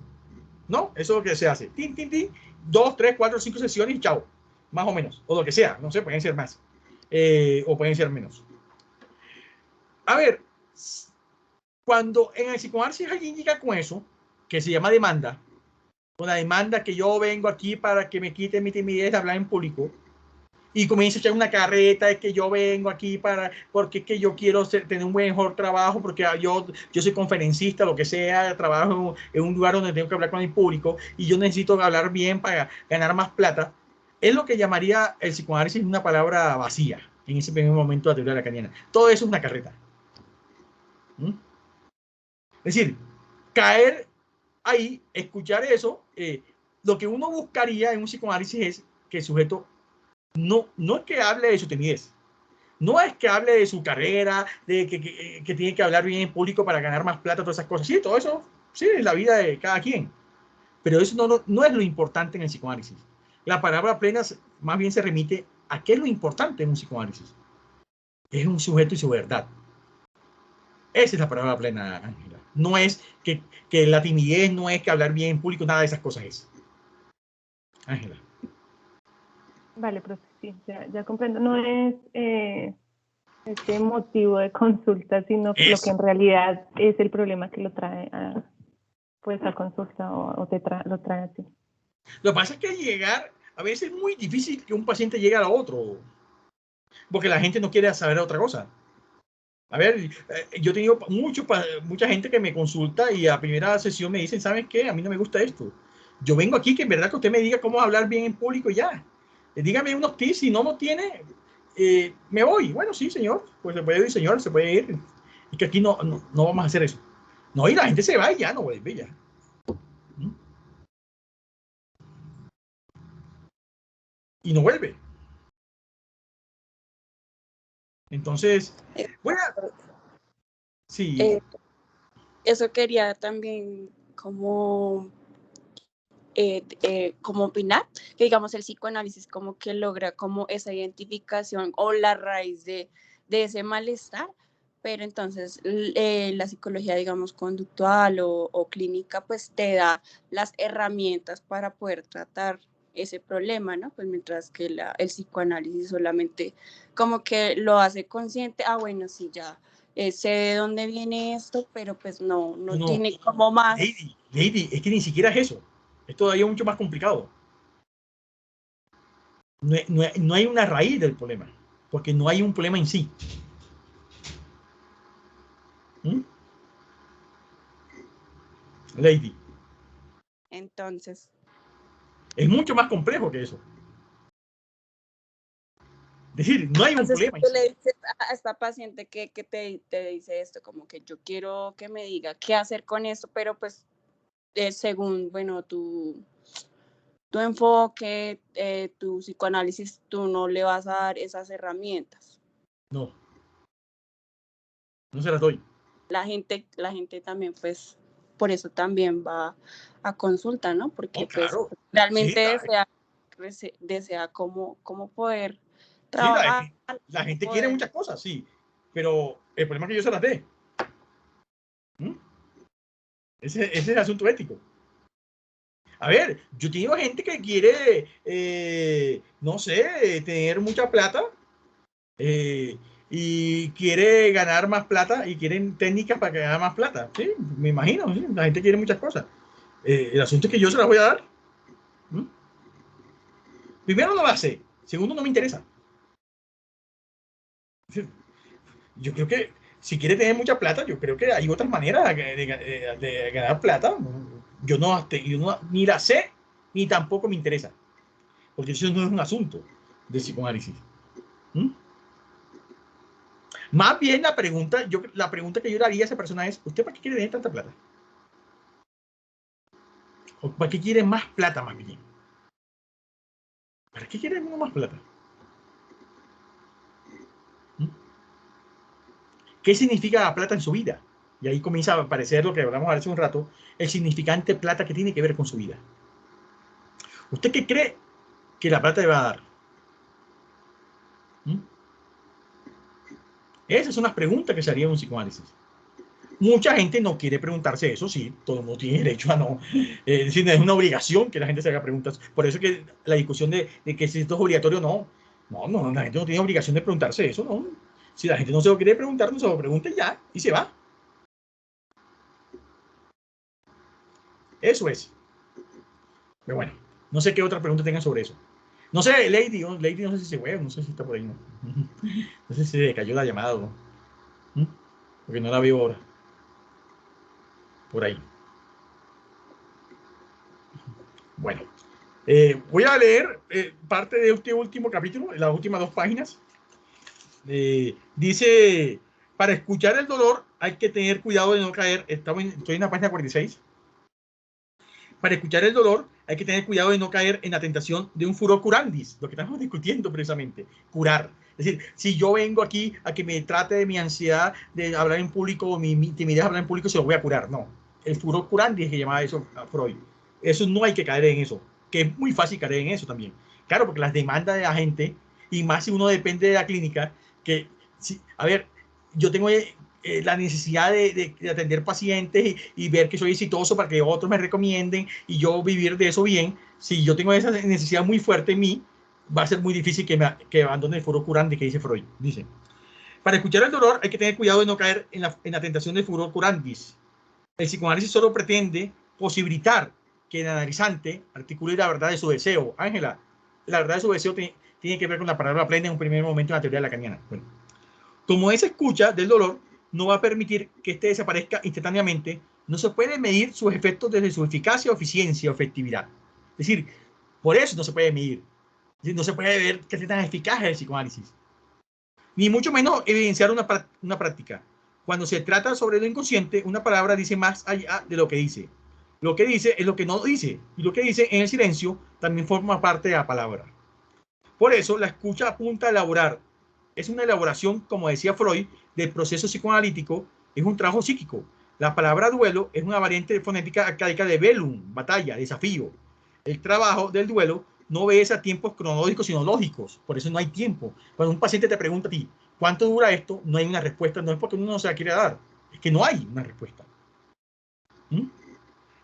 ¿No? Eso es lo que se hace. Tin, tin, tin. 2, 3, 4, 5 sesiones y chao. Más o menos. O lo que sea. No sé, pueden ser más. O pueden ser menos. A ver, cuando en el psicoanálisis alguien llega con eso, que se llama demanda, con la demanda que yo vengo aquí para que me quite mi timidez de hablar en público, y comienza a echar una carreta de que yo vengo aquí porque es que yo quiero tener un mejor trabajo, porque yo soy conferencista, lo que sea, trabajo en un lugar donde tengo que hablar con el público y yo necesito hablar bien para ganar más plata, es lo que llamaría el psicoanálisis una palabra vacía en ese primer momento de la teoría lacaniana. Todo eso es una carreta. ¿Mm? Es decir, caer ahí, escuchar eso, lo que uno buscaría en un psicoanálisis es que el sujeto no es que hable de su timidez, no es que hable de su carrera, de que tiene que hablar bien en público para ganar más plata, todas esas cosas. Sí, todo eso, sí, es la vida de cada quien. Pero eso no es lo importante en el psicoanálisis. La palabra plena más bien se remite a qué es lo importante en un psicoanálisis. Es un sujeto y su verdad. Esa es la palabra plena, Ángela. No es que la timidez, no es que hablar bien en público, nada de esas cosas es. Ángela. Vale, profe, sí, ya comprendo. No es este motivo de consulta, sino lo que en realidad es el problema que lo trae a consulta o lo trae a ti. Lo que pasa es que llegar, a veces es muy difícil que un paciente llegue a otro, porque la gente no quiere saber otra cosa. A ver, yo he tenido mucha gente que me consulta y a primera sesión me dicen, ¿sabes qué? A mí no me gusta esto. Yo vengo aquí que en verdad que usted me diga cómo hablar bien en público y ya. Dígame unos tips, si no lo tiene, me voy. Bueno, sí, señor, pues se puede ir, señor, se puede ir. Y que aquí no vamos a hacer eso. No, y la gente se va y ya no vuelve ya. ¿Mm? Y no vuelve. Entonces, bueno, sí. Eso quería también como opinar, que digamos el psicoanálisis como que logra como esa identificación o la raíz de ese malestar, pero entonces la psicología, digamos, conductual o clínica, pues te da las herramientas para poder tratar ese problema, ¿no? Pues mientras que el psicoanálisis solamente como que lo hace consciente, bueno, sí, ya sé de dónde viene esto, pero pues no tiene como más. Lady, es que ni siquiera es eso. Es todavía mucho más complicado. No hay una raíz del problema, porque no hay un problema en sí. ¿Mm? Lady. Entonces. Es mucho más complejo que eso. Es decir, no hay un problema en tú sí. le dices a esta paciente que te dice esto, como que yo quiero que me diga qué hacer con esto, pero pues según, bueno, tu enfoque, tu psicoanálisis, tú no le vas a dar esas herramientas. No se las doy. La gente también, pues, por eso también va a consulta, ¿no? Porque claro. pues realmente Sí, desea cómo poder sí, trabajar. la gente quiere muchas cosas, sí, pero el problema es que yo se las dé. ¿Mm? Ese es el asunto ético. A ver, yo tengo gente que quiere, no sé, tener mucha plata y quiere ganar más plata y quieren técnicas para ganar más plata. Sí, me imagino, ¿sí? La gente quiere muchas cosas. El asunto es que yo se las voy a dar. ¿Mm? Primero, no la sé. Segundo, no me interesa. Yo creo que si quiere tener mucha plata, yo creo que hay otras maneras de ganar plata. Yo no ni la sé, ni tampoco me interesa. Porque eso no es un asunto de psicoanálisis. ¿Mm? Más bien la pregunta que yo le haría a esa persona es, ¿usted para qué quiere tener tanta plata? ¿O para qué quiere más plata más bien? ¿Para qué quiere uno más plata? ¿Mm? ¿Qué significa la plata en su vida? Y ahí comienza a aparecer lo que hablamos hace un rato, el significante plata que tiene que ver con su vida. ¿Usted qué cree que la plata le va a dar? ¿Mm? Esas son las preguntas que se haría en un psicoanálisis. Mucha gente no quiere preguntarse eso, sí, todo el mundo tiene derecho a no. Es decir, es una obligación que la gente se haga preguntas. Por eso que la discusión de que si esto es obligatorio, no, la gente no tiene obligación de preguntarse eso, no. Si la gente no se lo quiere preguntar, no se lo pregunte ya y se va. Eso es. Pero bueno, no sé qué otra pregunta tengan sobre eso. No sé, Lady no sé si se fue, no sé si está por ahí, no. No sé si se le cayó la llamada o no. Porque no la veo ahora. Por ahí. Bueno, voy a leer parte de este último capítulo, las últimas 2 páginas. Dice, para escuchar el dolor hay que tener cuidado de no caer. Estoy en la página 46. Para escuchar el dolor hay que tener cuidado de no caer en la tentación de un furor curandis, lo que estamos discutiendo precisamente, curar. Es decir, si yo vengo aquí a que me trate de mi ansiedad de hablar en público o mi timidez de hablar en público, se lo voy a curar. No, el furor curandis es que llamaba eso a Freud. Eso no hay que caer en eso, que es muy fácil caer en eso también. Claro, porque las demandas de la gente, y más si uno depende de la clínica, que, si, a ver, yo tengo la necesidad de atender pacientes y ver que soy exitoso para que otros me recomienden y yo vivir de eso bien. Si yo tengo esa necesidad muy fuerte en mí, va a ser muy difícil que abandone el furor curandi que dice Freud. Dice, para escuchar el dolor hay que tener cuidado de no caer en la tentación del furor curandis. El psicoanálisis solo pretende posibilitar que el analizante articule la verdad de su deseo. Ángela, la verdad de su deseo tiene que ver con la palabra plena en un primer momento en la teoría lacaniana. Bueno, como esa escucha del dolor no va a permitir que este desaparezca instantáneamente, no se puede medir sus efectos desde su eficacia, eficiencia o efectividad. Es decir, por eso no se puede medir. Es decir, no se puede ver qué tan eficaz es el psicoanálisis. Ni mucho menos evidenciar una práctica. Cuando se trata sobre lo inconsciente, una palabra dice más allá de lo que dice. Lo que dice es lo que no dice. Y lo que dice en el silencio también forma parte de la palabra. Por eso, la escucha apunta a elaborar. Es una elaboración, como decía Freud, del proceso psicoanalítico, es un trabajo psíquico. La palabra duelo es una variante fonética arcaica de velum, batalla, desafío. El trabajo del duelo no obedece a tiempos cronológicos, sino lógicos. Por eso no hay tiempo. Cuando un paciente te pregunta a ti, ¿cuánto dura esto? No hay una respuesta. No es porque uno no se la quiere dar. Es que no hay una respuesta.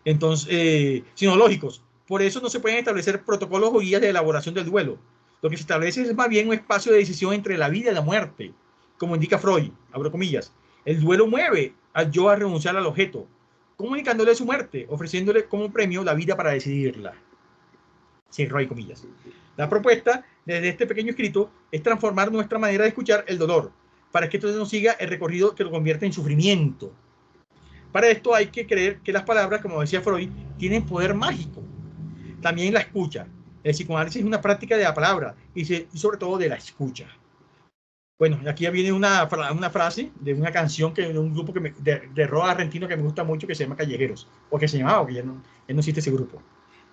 Entonces, sino lógicos. Por eso no se pueden establecer protocolos o guías de elaboración del duelo. Lo que se establece es más bien un espacio de decisión entre la vida y la muerte, como indica Freud, abro comillas. El duelo mueve al yo a renunciar al objeto, comunicándole su muerte, ofreciéndole como premio la vida para decidirla. Cierro comillas. La propuesta desde este pequeño escrito es transformar nuestra manera de escuchar el dolor, para que esto no siga el recorrido que lo convierte en sufrimiento. Para esto hay que creer que las palabras, como decía Freud, tienen poder mágico. También la escucha. El psicoanálisis es una práctica de la palabra y sobre todo de la escucha. Bueno, aquí viene una frase de una canción de un grupo de rock argentino que me gusta mucho, que se llama Callejeros, o que se llamaba, o que ya no existe ese grupo.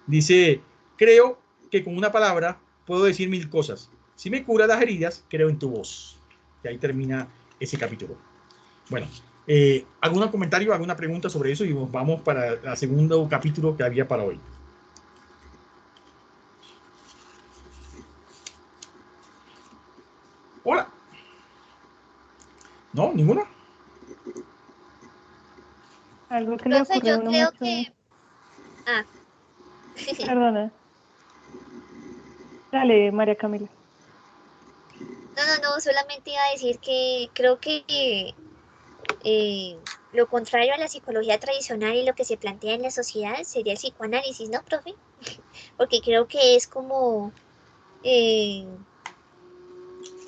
Dice, creo que con una palabra puedo decir 1000 cosas. Si me cura las heridas, creo en tu voz. Y ahí termina ese capítulo. Bueno, ¿algún comentario, alguna pregunta sobre eso? Y vamos para el segundo capítulo que había para hoy. Hola. ¿No? ¿Ninguna? Algo que le ocurre a uno creo mucho. que... Ah. Perdona. Dale, María Camila. No, solamente iba a decir que creo que lo contrario a la psicología tradicional y lo que se plantea en la sociedad sería el psicoanálisis, ¿no, profe? Porque creo que es como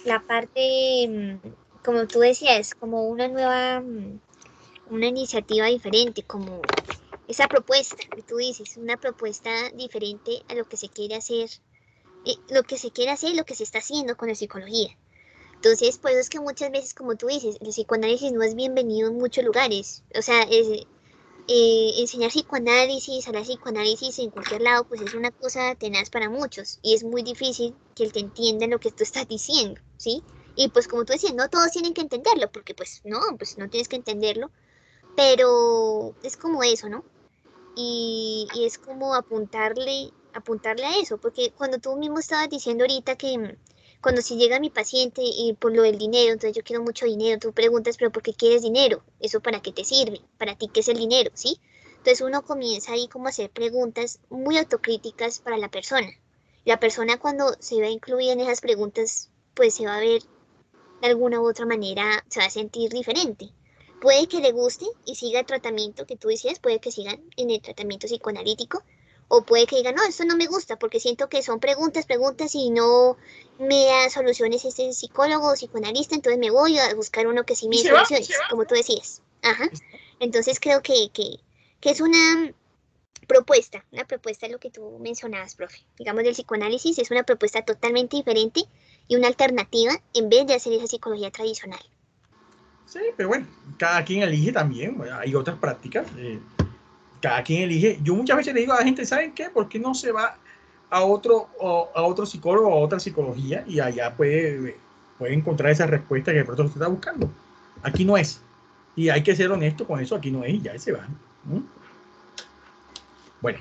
la parte, como tú decías, como una nueva, una iniciativa diferente, como esa propuesta que tú dices, una propuesta diferente a lo que se quiere hacer, lo que se quiere hacer y lo que se está haciendo con la psicología. Entonces, pues es que muchas veces, como tú dices, el psicoanálisis no es bienvenido en muchos lugares. O sea, enseñar psicoanálisis, hablar psicoanálisis en cualquier lado, pues es una cosa tenaz para muchos. Y es muy difícil que él te entienda lo que tú estás diciendo, ¿sí? Y pues como tú decías, no todos tienen que entenderlo, porque pues no tienes que entenderlo. Pero es como eso, ¿no? Y es como apuntarle a eso, porque cuando tú mismo estabas diciendo ahorita que cuando si llega mi paciente y por lo del dinero, entonces yo quiero mucho dinero, tú preguntas, pero ¿por qué quieres dinero? ¿Eso para qué te sirve? ¿Para ti qué es el dinero? ¿Sí? Entonces uno comienza ahí como a hacer preguntas muy autocríticas para la persona. La persona cuando se ve incluida en esas preguntas, pues se va a ver de alguna u otra manera, se va a sentir diferente. Puede que le guste y siga el tratamiento que tú decías, puede que sigan en el tratamiento psicoanalítico, O puede que diga, no, esto no me gusta porque siento que son preguntas y no me da soluciones este psicólogo o psicoanalista, entonces me voy a buscar uno que sí me dé soluciones, como tú decías. Ajá. Entonces creo que es una propuesta lo que tú mencionabas, profe. Digamos, del psicoanálisis es una propuesta totalmente diferente y una alternativa en vez de hacer esa psicología tradicional. Sí, pero bueno, cada quien elige también, bueno, hay otras prácticas, cada quien elige. Yo muchas veces le digo a la gente, ¿saben qué? ¿Por qué no se va a otro psicólogo o a otra psicología y allá puede encontrar esa respuesta que de pronto usted está buscando? Aquí no es. Y hay que ser honesto con eso, aquí no es y ya se va. Bueno.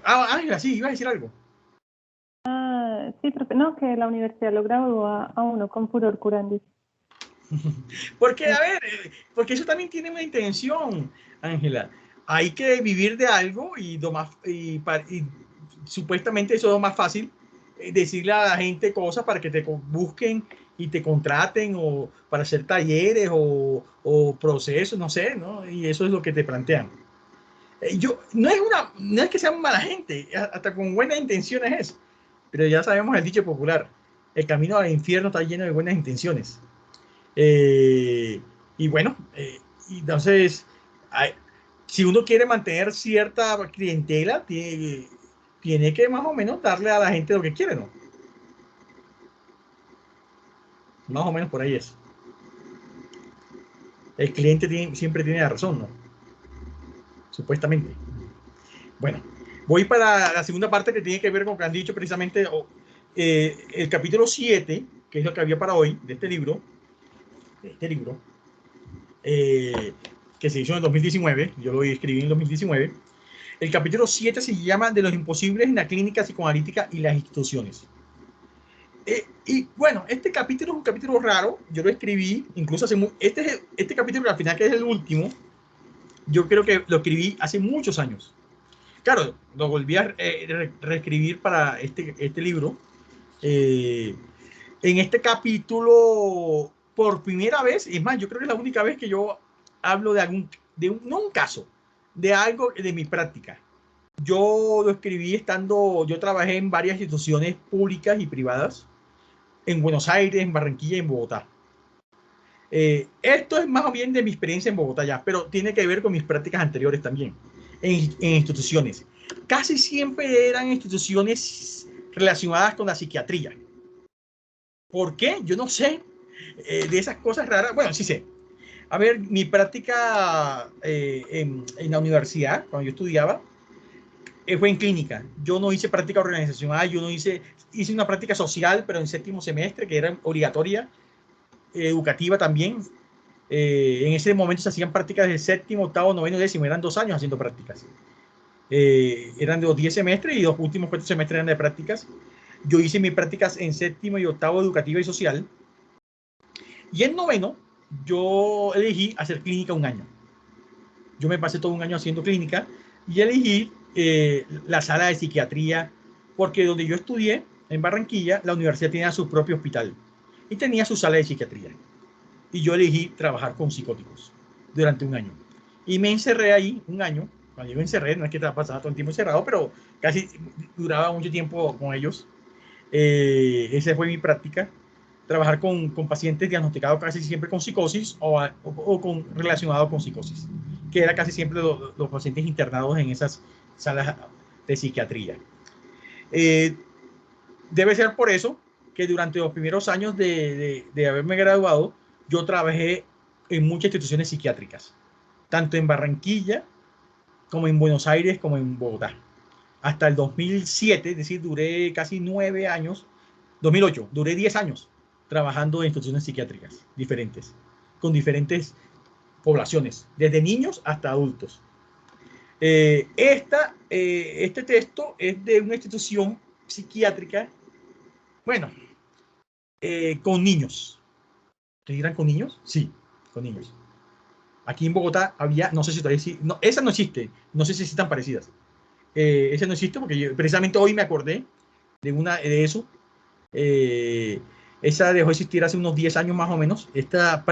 Ángela, sí, iba a decir algo. Sí, profe, no, que la universidad lo graduó a uno con furor curandis. Porque, a ver, porque eso también tiene una intención, Ángela. Hay que vivir de algo y supuestamente eso es lo más fácil, decirle a la gente cosas para que te busquen y te contraten o para hacer talleres o procesos, no sé, ¿no? Y eso es lo que te plantean. No es que sean mala gente, hasta con buenas intenciones es, pero ya sabemos el dicho popular, el camino al infierno está lleno de buenas intenciones. Y bueno, entonces, si uno quiere mantener cierta clientela, tiene que más o menos darle a la gente lo que quiere, ¿no? Más o menos por ahí es. El cliente siempre tiene la razón, ¿no? Supuestamente. Bueno, voy para la segunda parte que tiene que ver con lo que han dicho precisamente el capítulo 7, que es lo que había para hoy, de este libro, que se hizo en el 2019, yo lo escribí en el 2019. El capítulo 7 se llama De los imposibles en la clínica psicoanalítica y las instituciones. Y bueno, este capítulo es un capítulo raro, yo lo escribí, incluso este capítulo al final, que es el último, yo creo que lo escribí hace muchos años. Claro, lo volví a reescribir para este libro. En este capítulo, por primera vez, es más, yo creo que es la única vez que yo hablo no un caso, de algo de mi práctica. Yo lo escribí yo trabajé en varias instituciones públicas y privadas, en Buenos Aires, en Barranquilla y en Bogotá. Esto es más o menos de mi experiencia en Bogotá ya, pero tiene que ver con mis prácticas anteriores también, en instituciones. Casi siempre eran instituciones relacionadas con la psiquiatría. ¿Por qué? Yo no sé. De esas cosas raras, bueno, sí sé. A ver, mi práctica en la universidad, cuando yo estudiaba, fue en clínica. Yo no hice práctica organizacional, hice una práctica social, pero en séptimo semestre, que era obligatoria, educativa también. En ese momento se hacían prácticas de séptimo, octavo, noveno, décimo, eran 2 años haciendo prácticas. Eran de los 10 semestres y los últimos 4 semestres eran de prácticas. Yo hice mis prácticas en séptimo y octavo, educativa y social. Y en noveno, yo elegí hacer clínica 1 año. Yo me pasé todo 1 año haciendo clínica y elegí la sala de psiquiatría, porque donde yo estudié, en Barranquilla, la universidad tenía su propio hospital y tenía su sala de psiquiatría. Y yo elegí trabajar con psicóticos durante 1 año. Y me encerré ahí 1 año. Cuando yo me encerré, no es que pasaba todo el tiempo encerrado, pero casi duraba mucho tiempo con ellos. Esa fue mi práctica. Trabajar con pacientes diagnosticados casi siempre con psicosis o relacionados con psicosis, que era casi siempre los pacientes internados en esas salas de psiquiatría. Debe ser por eso que durante los primeros años de haberme graduado, yo trabajé en muchas instituciones psiquiátricas, tanto en Barranquilla como en Buenos Aires como en Bogotá. Hasta el 2007, es decir, duré casi 9 años, 2008, duré 10 años trabajando en instituciones psiquiátricas diferentes, con diferentes poblaciones, desde niños hasta adultos. Este texto es de una institución psiquiátrica, bueno, con niños. ¿Te dirán con niños? Sí, con niños. Aquí en Bogotá había, no sé si todavía sí, no, esa no existe, no sé si están parecidas. Esa no existe porque yo precisamente hoy me acordé de eso. Esa dejó de existir hace unos 10 años más o menos. Esta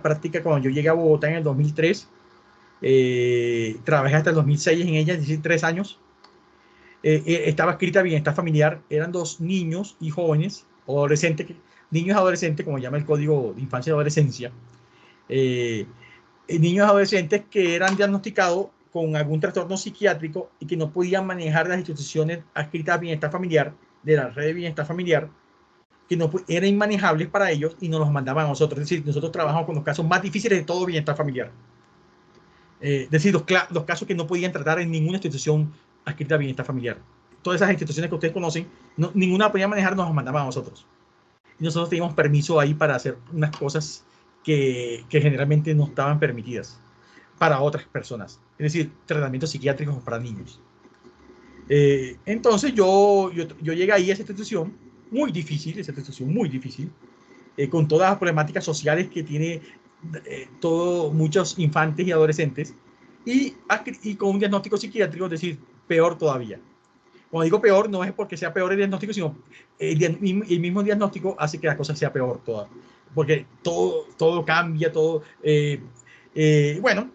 práctica, cuando yo llegué a Bogotá en el 2003, Trabajé hasta el 2006 en ella, es decir, 3 años. Estaba escrita Bienestar Familiar. Eran 2 niños y jóvenes, o adolescentes, niños y adolescentes, como llama el Código de Infancia y Adolescencia. Niños y adolescentes que eran diagnosticados con algún trastorno psiquiátrico y que no podían manejar las instituciones adscritas a Bienestar Familiar, de la red de Bienestar Familiar, que no eran inmanejables para ellos y nos los mandaban a nosotros. Es decir, nosotros trabajamos con los casos más difíciles de todo Bienestar Familiar. Es decir, los casos que no podían tratar en ninguna institución adscrita a Bienestar Familiar. Todas esas instituciones que ustedes conocen, ninguna podía manejar, nos los mandaban a nosotros. Y nosotros teníamos permiso ahí para hacer unas cosas que generalmente no estaban permitidas para otras personas. Es decir, tratamientos psiquiátricos para niños. Entonces yo llegué ahí a esa institución, muy difícil, con todas las problemáticas sociales que tiene muchos infantes y adolescentes, y con un diagnóstico psiquiátrico, es decir, peor todavía. Cuando digo peor, no es porque sea peor el diagnóstico, sino el mismo diagnóstico hace que la cosa sea peor toda, porque todo cambia, todo. Bueno,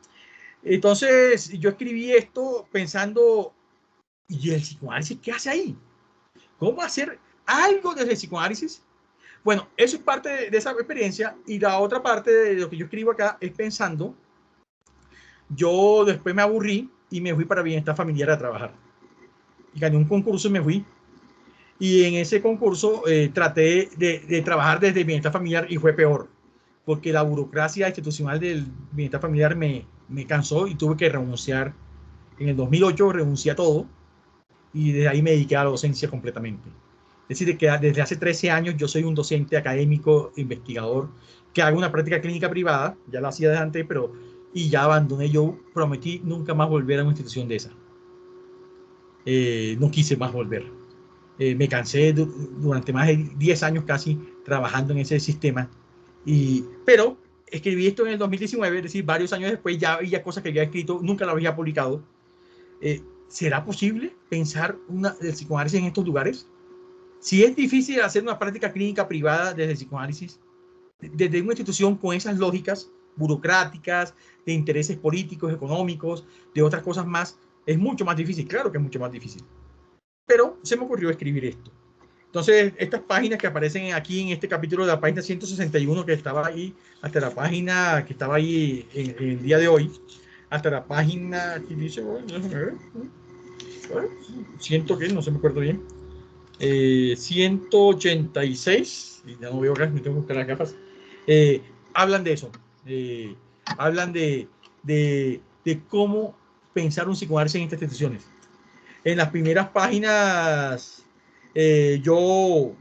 entonces yo escribí esto pensando, ¿y el psicoanálisis qué hace ahí? ¿Cómo hacer algo desde el psicoanálisis? Bueno, eso es parte de esa experiencia, y la otra parte de lo que yo escribo acá es pensando, yo después me aburrí y me fui para Bienestar Familiar a trabajar. Y gané un concurso y me fui. Y en ese concurso traté de trabajar desde Bienestar Familiar y fue peor, porque la burocracia institucional del Bienestar Familiar me cansó y tuve que renunciar. En el 2008 renuncié a todo y desde ahí me dediqué a la docencia completamente. Es decir, que desde hace 13 años yo soy un docente académico, investigador, que hago una práctica clínica privada, ya lo hacía desde antes, y ya abandoné. Yo prometí nunca más volver a una institución de esa. No quise más volver. Me cansé durante más de 10 años casi trabajando en ese sistema. Pero escribí esto en el 2019, es decir, varios años después ya había cosas que había escrito, nunca lo había publicado. ¿Será posible pensar el psicoanálisis en estos lugares? Si es difícil hacer una práctica clínica privada desde el psicoanálisis, desde una institución con esas lógicas burocráticas, de intereses políticos, económicos, de otras cosas más, es mucho más difícil. Claro que es mucho más difícil. Pero se me ocurrió escribir esto. Entonces, estas páginas que aparecen aquí en este capítulo, de la página 161 que estaba ahí, hasta la página que estaba ahí en el día de hoy, hasta la página, aquí dice, bueno, déjame ver, siento que no se me acuerdo bien, 186, y ya no veo acá, me tengo que buscar las gafas, hablan de eso, hablan de cómo pensar un psicoanálisis en estas instituciones. En las primeras páginas, yo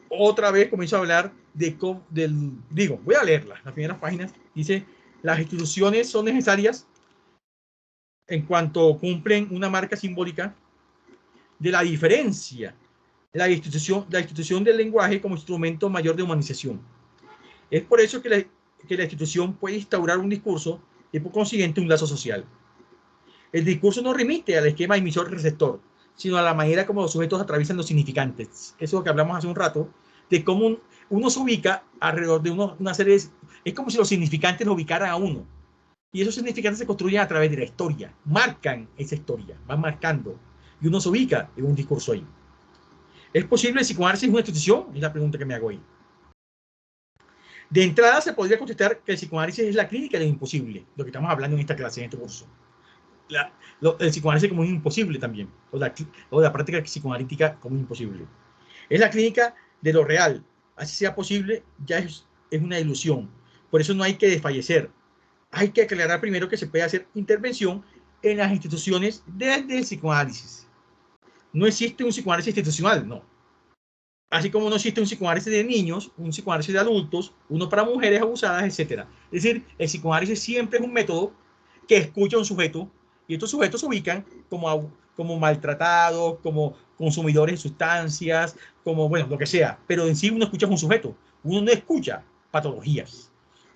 otra vez comienzo a hablar voy a leerlas. Las primeras páginas dice: las instituciones son necesarias en cuanto cumplen una marca simbólica de la diferencia, la institución del lenguaje como instrumento mayor de humanización. Es por eso que la institución puede instaurar un discurso y por consiguiente un lazo social. El discurso no remite al esquema emisor-receptor, sino a la manera como los sujetos atraviesan los significantes. Eso es lo que hablamos hace un rato, de cómo uno se ubica alrededor de una serie de... Es como si los significantes lo ubicaran a uno. Y esos significantes se construyen a través de la historia, marcan esa historia, van marcando. Y uno se ubica en un discurso ahí. ¿Es posible el psicoanálisis en una institución? Es la pregunta que me hago ahí. De entrada se podría contestar que el psicoanálisis es la clínica de lo imposible, lo que estamos hablando en esta clase, en este curso. El psicoanálisis como un imposible también, o la práctica psicoanalítica como un imposible. Es la clínica de lo real. Así sea posible, ya es una ilusión. Por eso no hay que desfallecer. Hay que aclarar primero que se puede hacer intervención en las instituciones desde el psicoanálisis. No existe un psicoanálisis institucional, no. Así como no existe un psicoanálisis de niños, un psicoanálisis de adultos, uno para mujeres abusadas, etc. Es decir, el psicoanálisis siempre es un método que escucha a un sujeto, y estos sujetos se ubican como maltratados, como consumidores de sustancias, como, bueno, lo que sea. Pero en sí uno escucha a un sujeto. Uno no escucha patologías.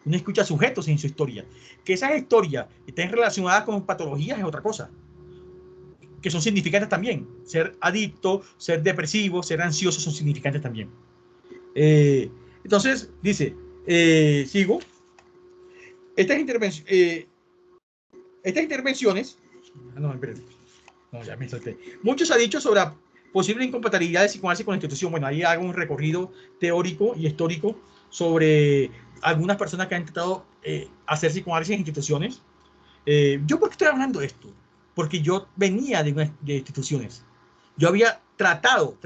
Uno escucha sujetos en su historia. Que esas historias estén relacionadas con patologías es otra cosa, que son significantes también. Ser adicto, ser depresivo, ser ansioso son significantes también. Entonces, dice, sigo. estas intervenciones, ya me salté. Muchos han dicho sobre la posible incompatibilidad de psicoanálisis con la institución. Bueno, ahí hago un recorrido teórico y histórico sobre algunas personas que han intentado hacer psicoanálisis en instituciones. ¿Yo por qué estoy hablando de esto? Porque yo venía de instituciones. Yo había tratado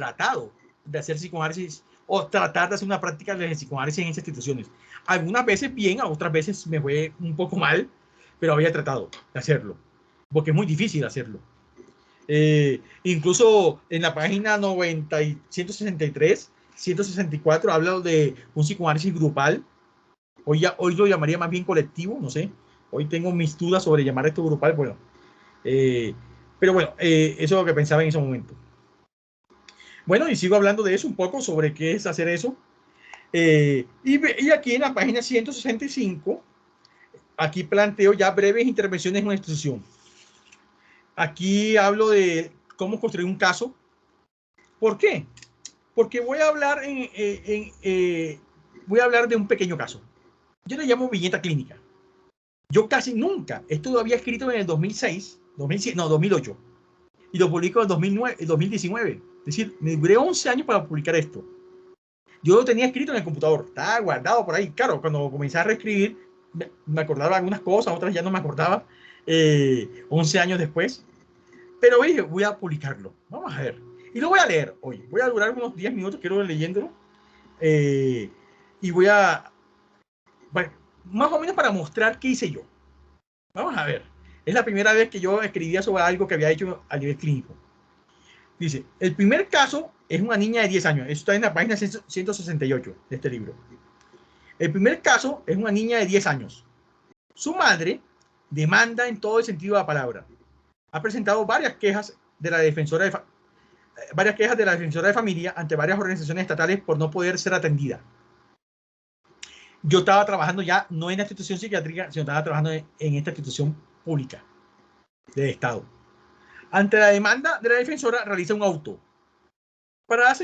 de hacer psicoanálisis o tratar de hacer una práctica de psicoanálisis en esas instituciones. Algunas veces bien, otras veces me fue un poco mal, pero había tratado de hacerlo, porque es muy difícil hacerlo. Incluso en la página 163, 164 habla de un psicoanálisis grupal. Hoy lo llamaría más bien colectivo, no sé. Hoy tengo mis dudas sobre llamar esto grupal, bueno. Pero bueno, eso es lo que pensaba en ese momento. Bueno, y sigo hablando de eso un poco, sobre qué es hacer eso. Y aquí en la página 165, aquí planteo ya breves intervenciones en una institución. Aquí hablo de cómo construir un caso. ¿Por qué? Porque voy a hablar de un pequeño caso. Yo le llamo viñeta clínica. Yo casi nunca, esto lo había escrito en el 2006, 2007, no, 2008, y lo publico en 2019. Es decir, me duré 11 años para publicar esto. Yo lo tenía escrito en el computador, estaba guardado por ahí. Claro, cuando comencé a reescribir, me acordaba algunas cosas, otras ya no me acordaba, 11 años después. Pero oye, voy a publicarlo. Vamos a ver. Y lo voy a leer hoy. Voy a durar unos 10 minutos, quiero ir leyéndolo. Y voy a... Bueno, más o menos para mostrar qué hice yo. Vamos a ver. Es la primera vez que yo escribía sobre algo que había hecho a nivel clínico. Dice, el primer caso es una niña de 10 años. Esto está en la página 168 de este libro. El primer caso es una niña de 10 años. Su madre demanda en todo el sentido de la palabra. Ha presentado varias quejas de la defensora de familia ante varias organizaciones estatales por no poder ser atendida. Yo estaba trabajando ya no en la institución psiquiátrica, sino estaba trabajando en esta institución pública del Estado. Ante la demanda de la defensora, realiza un auto para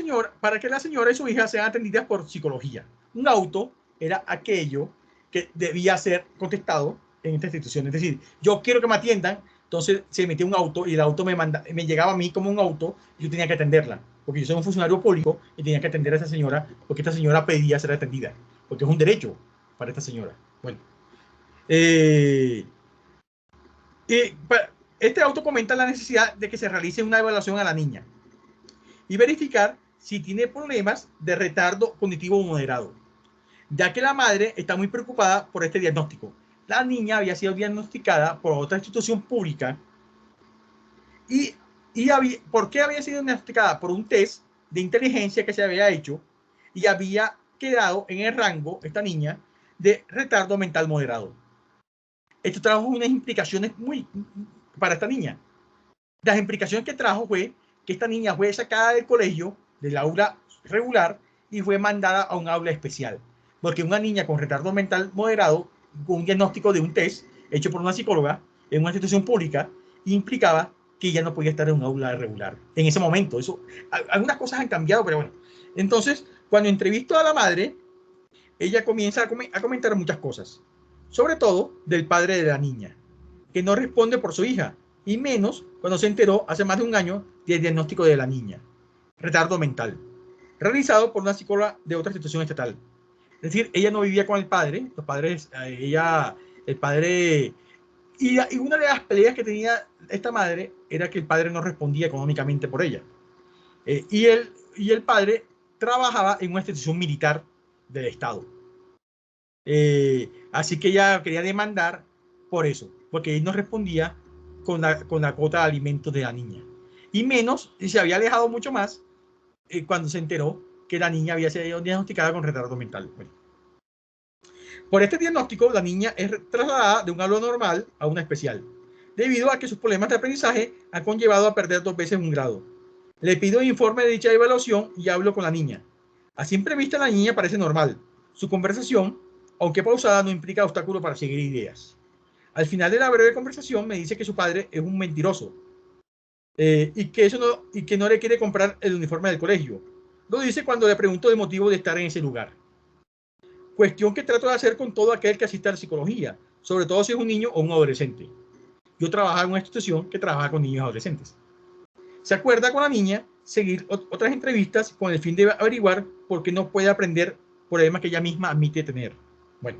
que la señora y su hija sean atendidas por psicología. Un auto era aquello que debía ser contestado en esta institución. Es decir, yo quiero que me atiendan, entonces se metía un auto y el auto me llegaba a mí como un auto y yo tenía que atenderla, porque yo soy un funcionario público y tenía que atender a esa señora porque esta señora pedía ser atendida, porque es un derecho para esta señora. Bueno, este auto comenta la necesidad de que se realice una evaluación a la niña y verificar si tiene problemas de retardo cognitivo moderado, ya que la madre está muy preocupada por este diagnóstico. La niña había sido diagnosticada por otra institución pública ¿por qué había sido diagnosticada? Por un test de inteligencia que se había hecho y había quedado en el rango, esta niña, de retardo mental moderado. Esto trajo unas implicaciones para esta niña. Las implicaciones que trajo fue que esta niña fue sacada del colegio, del aula regular, y fue mandada a un aula especial. Porque una niña con retardo mental moderado, con un diagnóstico de un test hecho por una psicóloga en una institución pública, implicaba que ella no podía estar en un aula regular. En ese momento, algunas cosas han cambiado, pero bueno. Entonces, cuando entrevisto a la madre, ella comienza a comentar muchas cosas. Sobre todo del padre de la niña, que no responde por su hija, y menos cuando se enteró hace más de un año del diagnóstico de la niña, retardo mental, realizado por una psicóloga de otra institución estatal. Es decir, ella no vivía con el padre, el padre, y una de las peleas que tenía esta madre era que el padre no respondía económicamente por ella. Y el padre trabajaba en una institución militar del Estado. Así que ella quería demandar por eso, porque él no respondía con la cuota de alimentos de la niña. Y menos, y se había alejado mucho más cuando se enteró que la niña había sido diagnosticada con retardo mental. Bueno. Por este diagnóstico, la niña es trasladada de un aula normal a una especial, debido a que sus problemas de aprendizaje han conllevado a perder 2 veces un grado. Le pido informe de dicha evaluación y hablo con la niña. A simple vista, la niña parece normal. Su conversación, aunque pausada, no implica obstáculo para seguir ideas. Al final de la breve conversación me dice que su padre es un mentiroso y que no le quiere comprar el uniforme del colegio. Lo dice cuando le pregunto el motivo de estar en ese lugar. Cuestión que trato de hacer con todo aquel que asista a la psicología. sobre todo si es un niño o un adolescente. Yo trabajaba en una institución que trabaja con niños y adolescentes. Se acuerda con la niña seguir otras entrevistas con el fin de averiguar por qué no puede aprender problemas que ella misma admite tener. Bueno,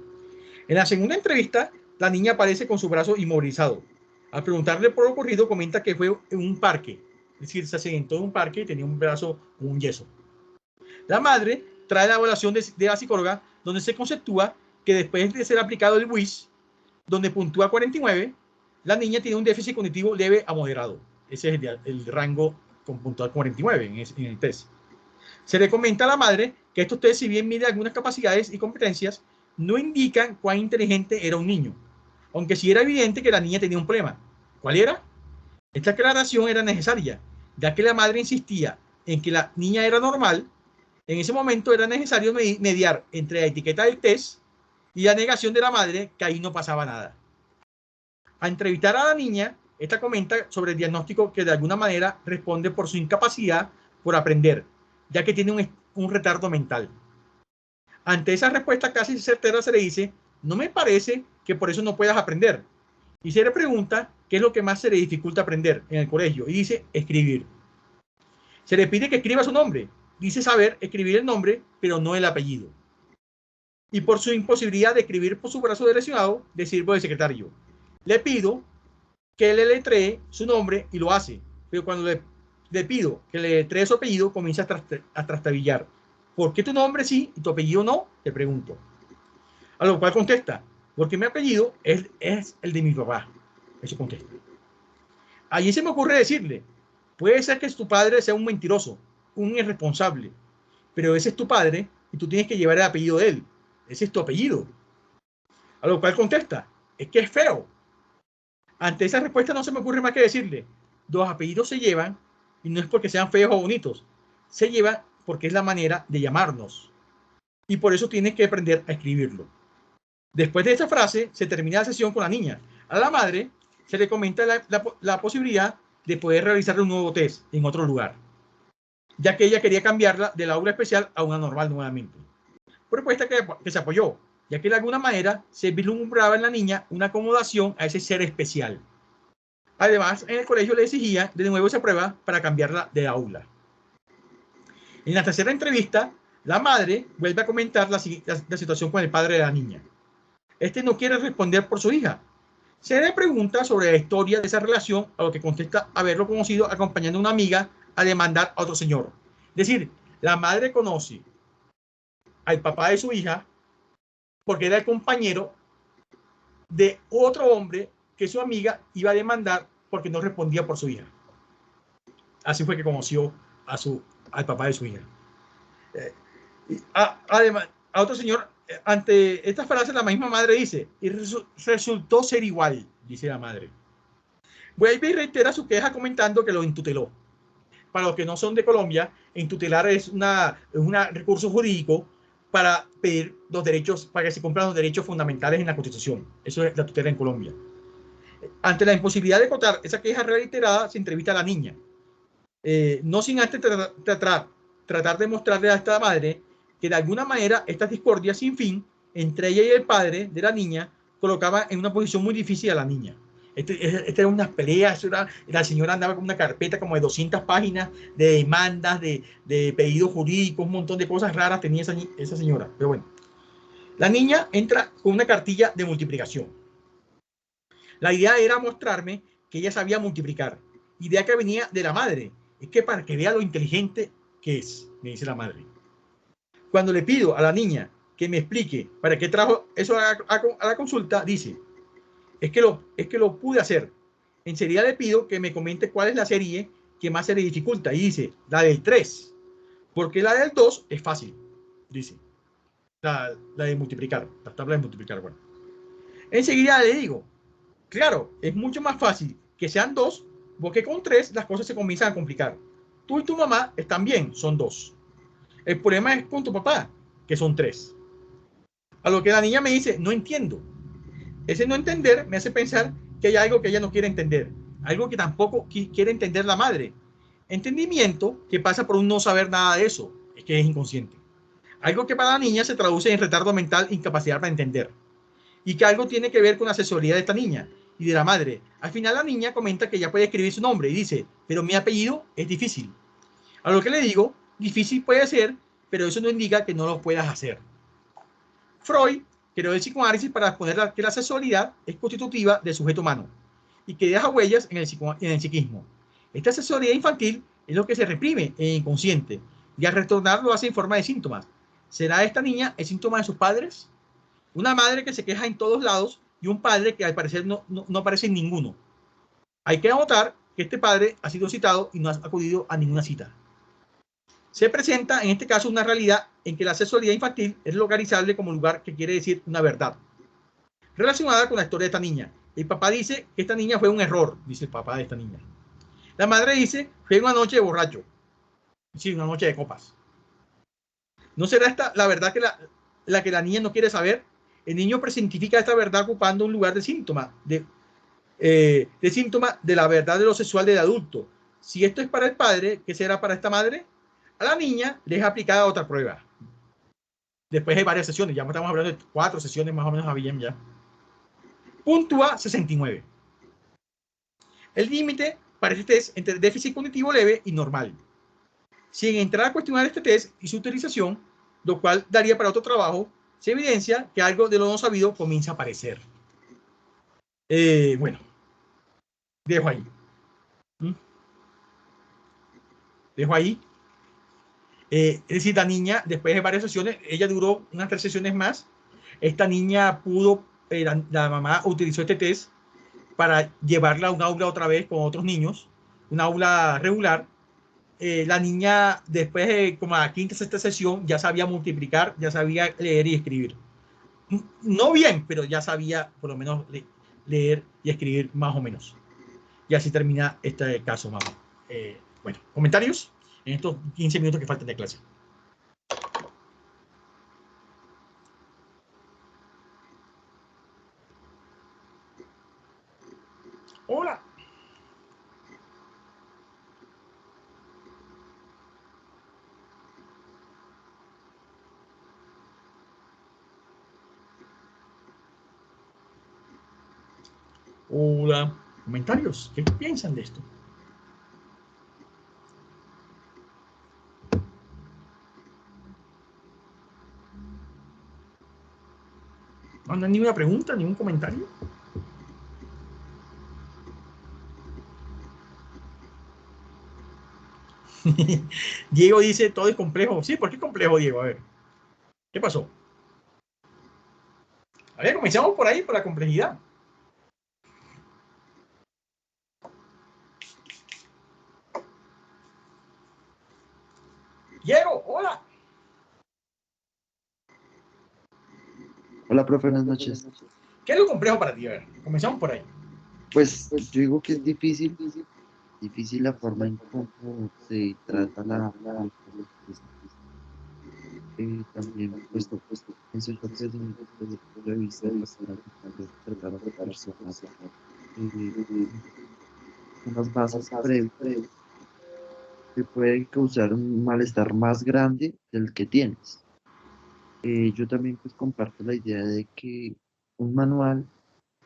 en la segunda entrevista, la niña aparece con su brazo inmovilizado. Al preguntarle por lo ocurrido, comenta que fue en un parque. Es decir, se accidentó en un parque y tenía un brazo con un yeso. La madre trae la evaluación de la psicóloga, donde se conceptúa que después de ser aplicado el WIS, donde puntúa 49, la niña tiene un déficit cognitivo leve a moderado. Ese es el rango con puntual 49 en el test. Se le comenta a la madre que estos test, si bien miden algunas capacidades y competencias, no indican cuán inteligente era un niño, aunque sí era evidente que la niña tenía un problema. ¿Cuál era? Esta aclaración era necesaria, ya que la madre insistía en que la niña era normal. En ese momento era necesario mediar entre la etiqueta del test y la negación de la madre que ahí no pasaba nada. A entrevistar a la niña, esta comenta sobre el diagnóstico que de alguna manera responde por su incapacidad por aprender, ya que tiene un retardo mental. Ante esa respuesta casi certera se le dice, no me parece que por eso no puedas aprender. Y se le pregunta qué es lo que más se le dificulta aprender en el colegio y dice escribir. Se le pide que escriba su nombre. Dice saber escribir el nombre, pero no el apellido. Y por su imposibilidad de escribir por su brazo lesionado, le sirvo de secretario. Le pido que le letree su nombre y lo hace. Pero cuando le pido que le letree su apellido, comienza a trastabillar. ¿Por qué tu nombre sí y tu apellido no? Le pregunto. A lo cual contesta, porque mi apellido es el de mi papá. Eso contesta. Allí se me ocurre decirle, puede ser que tu padre sea un mentiroso, un irresponsable, pero ese es tu padre y tú tienes que llevar el apellido de él. Ese es tu apellido. A lo cual contesta, es que es feo. Ante esa respuesta no se me ocurre más que decirle, los apellidos se llevan y no es porque sean feos o bonitos, se llevan porque es la manera de llamarnos. Y por eso tienes que aprender a escribirlo. Después de esta frase, se termina la sesión con la niña. A la madre se le comenta la posibilidad de poder realizar un nuevo test en otro lugar, ya que ella quería cambiarla del aula especial a una normal nuevamente. Propuesta que se apoyó, ya que de alguna manera se vislumbraba en la niña una acomodación a ese ser especial. Además, en el colegio le exigía de nuevo esa prueba para cambiarla de aula. En la tercera entrevista, la madre vuelve a comentar la situación con el padre de la niña. Este no quiere responder por su hija. Se le pregunta sobre la historia de esa relación, a lo que contesta haberlo conocido acompañando a una amiga a demandar a otro señor. Es decir, la madre conoce al papá de su hija porque era el compañero de otro hombre que su amiga iba a demandar porque no respondía por su hija. Así fue que conoció al papá de su hija. Además, a otro señor, ante esta frase, la misma madre dice, y resultó ser igual, dice la madre. Vuelve y reitera su queja comentando que lo intuteló. Para los que no son de Colombia, intutelar es un recurso jurídico para pedir los derechos, para que se cumplan los derechos fundamentales en la Constitución. Eso es la tutela en Colombia. Ante la imposibilidad de acotar esa queja reiterada, se entrevista a la niña. No sin antes tratar de mostrarle a esta madre que de alguna manera estas discordias sin fin entre ella y el padre de la niña colocaba en una posición muy difícil a la niña. Esta era una pelea, la señora andaba con una carpeta como de 200 páginas de demandas, de pedidos jurídicos, un montón de cosas raras tenía esa señora. Pero bueno, la niña entra con una cartilla de multiplicación. La idea era mostrarme que ella sabía multiplicar, idea que venía de la madre. Es que para que vea lo inteligente que es, me dice la madre. Cuando le pido a la niña que me explique para qué trajo eso a la consulta, dice, es que lo pude hacer. Enseguida le pido que me comente cuál es la serie que más se le dificulta. Y dice, la del 3. Porque la del 2 es fácil, dice. La de multiplicar, la tabla de multiplicar. Bueno. Enseguida le digo, claro, es mucho más fácil que sean 2, porque con 3 las cosas se comienzan a complicar. Tú y tu mamá están bien, son 2. El problema es con tu papá, que son 3. A lo que la niña me dice, no entiendo. Ese no entender me hace pensar que hay algo que ella no quiere entender, algo que tampoco quiere entender la madre. Entendimiento que pasa por un no saber nada de eso, es que es inconsciente. Algo que para la niña se traduce en retardo mental, incapacidad para entender. y que algo tiene que ver con la asesoría de esta niña y de la madre. Al final la niña comenta que ya puede escribir su nombre y dice, pero mi apellido es difícil. A lo que le digo, difícil puede ser, pero eso no indica que no lo puedas hacer. Freud creó el psicoanálisis para exponer que la sexualidad es constitutiva del sujeto humano y que deja huellas en el psiquismo. Esta sexualidad infantil es lo que se reprime en el inconsciente y al retornar lo hace en forma de síntomas. ¿Será esta niña el síntoma de sus padres? Una madre que se queja en todos lados y un padre que al parecer no aparece en ninguno. Hay que anotar que este padre ha sido citado y no ha acudido a ninguna cita. Se presenta en este caso una realidad en que la sexualidad infantil es localizable como lugar que quiere decir una verdad relacionada con la historia de esta niña. El papá dice que esta niña fue un error, dice el papá de esta niña. La madre dice, fue una noche de borracho. Sí, una noche de copas. ¿No será esta la verdad que la que la niña no quiere saber? El niño presentifica esta verdad ocupando un lugar de síntoma, de síntoma de la verdad de lo sexual del adulto. Si esto es para el padre, ¿qué será para esta madre? A la niña le es aplicada otra prueba. Después de varias sesiones, ya estamos hablando de 4 sesiones más o menos, habían ya. Puntúa 69. El límite para este test entre déficit cognitivo leve y normal. Sin entrar a cuestionar este test y su utilización, lo cual daría para otro trabajo, se evidencia que algo de lo no sabido comienza a aparecer. Bueno, dejo ahí. Dejo ahí. Es decir, la niña, después de varias sesiones, ella duró unas 3 sesiones más. Esta niña pudo, la mamá utilizó este test para llevarla a un aula otra vez con otros niños, un aula regular. La niña, después de como la 5ª, 6ª sesión, ya sabía multiplicar, ya sabía leer y escribir. No bien, pero ya sabía por lo menos leer y escribir más o menos. Y así termina este caso, mamá. Bueno, comentarios en estos 15 minutos que faltan de clase. Hola. Hola. Comentarios. ¿Qué piensan de esto? ¿No hay ninguna pregunta, ningún comentario? Diego dice, todo es complejo. Sí, ¿por qué complejo, Diego? A ver, ¿qué pasó? A ver, comenzamos por ahí, por la complejidad. Diego, hola. Hola, profe, buenas noches. ¿Qué es lo complejo para ti? A ver, comenzamos por ahí. Pues yo digo que es difícil la forma en cómo se trata también, en cierto desde mi punto de vista, es tratar a las personas unas bases previas que pueden causar un malestar más grande del que tienes. Yo también pues comparto la idea de que un manual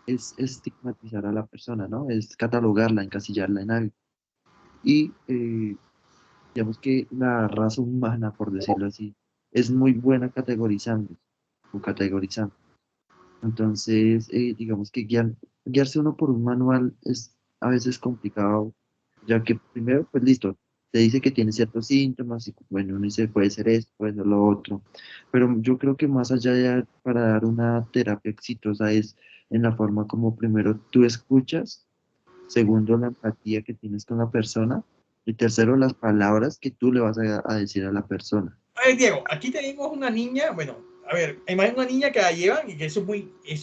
es estigmatizar a la persona, ¿no? Es catalogarla, encasillarla en algo. Y digamos que la raza humana, por decirlo así, es muy buena categorizando o categorizando. Entonces, digamos que guiarse uno por un manual es a veces complicado, ya que primero, pues listo, te dice que tiene ciertos síntomas y bueno, uno dice puede ser esto, puede ser lo otro, pero yo creo que más allá de para dar una terapia exitosa es en la forma como primero tú escuchas, segundo la empatía que tienes con la persona y tercero las palabras que tú le vas a decir a la persona. A ver, Diego, aquí tenemos una niña, bueno, a ver, imagina una niña que la llevan y que eso es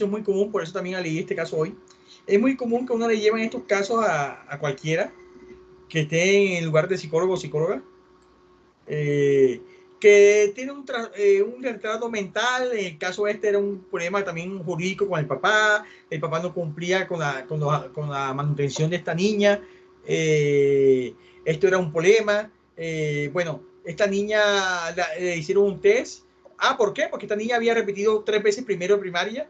muy común, por eso también leí este caso hoy. Es muy común que uno le lleven estos casos a cualquiera que esté en lugar de psicólogo o psicóloga, que tiene un retraso mental. En el caso este era un problema también jurídico con el papá no cumplía con la manutención de esta niña, esto era un problema, bueno, esta niña le hicieron un test. ¿Por qué? Porque esta niña había repetido 3 veces primero de primaria,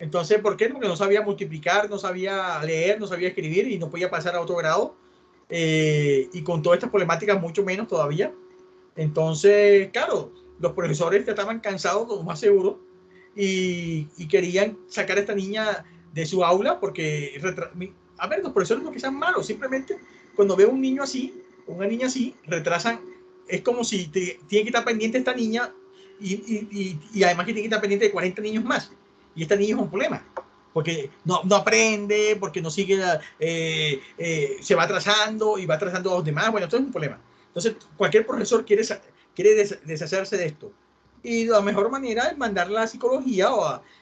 Entonces, ¿por qué? Porque no sabía multiplicar, no sabía leer, no sabía escribir y no podía pasar a otro grado. Y con todas estas problemáticas, mucho menos todavía. Entonces, claro, los profesores ya estaban cansados, lo más seguro, y querían sacar a esta niña de su aula porque, a ver, los profesores no es que sean malos, simplemente cuando veo un niño así, una niña así, retrasan, es como si tiene que estar pendiente esta niña y además que tiene que estar pendiente de 40 niños más. Y esta niña es un problema, porque no aprende, porque no sigue, se va atrasando y va atrasando a los demás. Bueno, esto es un problema. Entonces, cualquier profesor quiere deshacerse de esto. Y la mejor manera es mandarla a psicología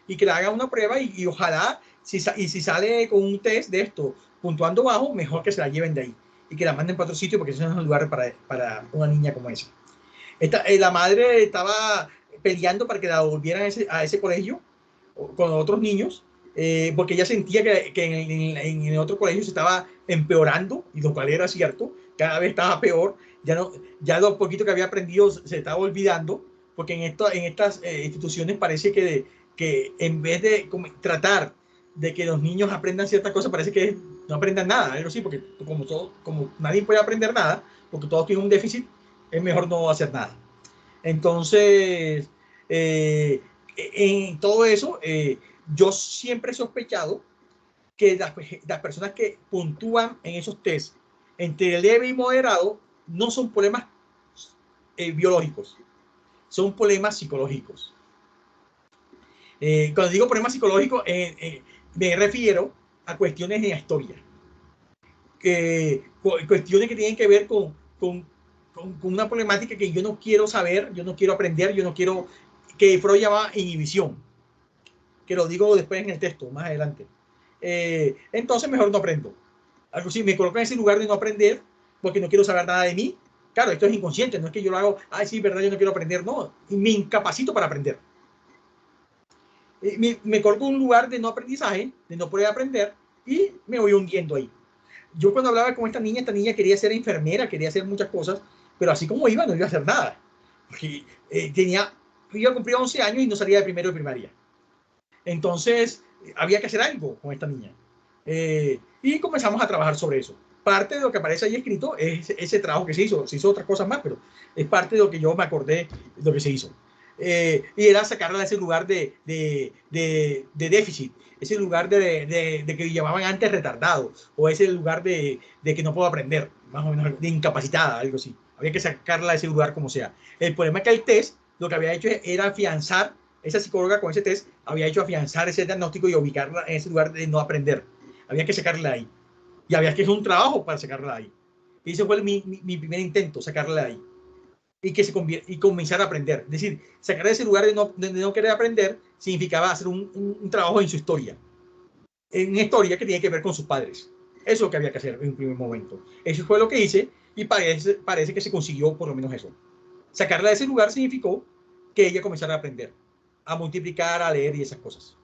y que le haga una prueba y ojalá, si sale con un test de esto, puntuando bajo, mejor que se la lleven de ahí y que la manden para otro sitio porque eso no es un lugar para una niña como esa. La madre estaba peleando para que la volvieran a ese colegio con otros niños, porque ella sentía que en el otro colegio se estaba empeorando, y lo cual era cierto, cada vez estaba peor, ya lo poquito que había aprendido se estaba olvidando, porque en estas instituciones parece que en vez de tratar de que los niños aprendan ciertas cosas, parece que no aprendan nada, algo así, porque como nadie puede aprender nada, porque todos tienen un déficit, es mejor no hacer nada. Entonces, en todo eso, yo siempre he sospechado que las personas que puntúan en esos test entre leve y moderado no son problemas biológicos, son problemas psicológicos. Cuando digo problemas psicológicos, me refiero a cuestiones de la historia, cuestiones que tienen que ver con una problemática que yo no quiero saber, yo no quiero aprender, yo no quiero, que Freud llama inhibición, que lo digo después en el texto, más adelante. Entonces mejor no aprendo. Algo así, me coloco en ese lugar de no aprender porque no quiero saber nada de mí. Claro, esto es inconsciente, no es que yo lo hago, ay, sí, verdad, yo no quiero aprender, no, me incapacito para aprender. Me coloco en un lugar de no aprendizaje, de no poder aprender, y me voy hundiendo ahí. Yo cuando hablaba con esta niña quería ser enfermera, quería hacer muchas cosas, pero así como iba, no iba a hacer nada. Porque iba a cumplir 11 años y no salía de primero de primaria. Entonces, había que hacer algo con esta niña. Y comenzamos a trabajar sobre eso. Parte de lo que aparece ahí escrito es ese trabajo que se hizo otras cosas más, pero es parte de lo que yo me acordé de lo que se hizo. Y era sacarla de ese lugar de déficit, ese lugar de que llamaban antes retardado, o ese lugar de que no puedo aprender, más o menos de incapacitada, algo así. Había que sacarla de ese lugar como sea. El problema es que el test lo que había hecho era afianzar, esa psicóloga con ese test había hecho afianzar ese diagnóstico y ubicarla en ese lugar de no aprender. Había que sacarla de ahí. Y había que hacer un trabajo para sacarla de ahí. Y ese fue mi primer intento, sacarla de ahí. Y comenzar a aprender. Es decir, sacar de ese lugar de no querer aprender significaba hacer un trabajo en su historia. En una historia que tiene que ver con sus padres. Eso es lo que había que hacer en un primer momento. Eso fue lo que hice y parece que se consiguió por lo menos eso. Sacarla de ese lugar significó que ella comenzara a aprender, a multiplicar, a leer y esas cosas.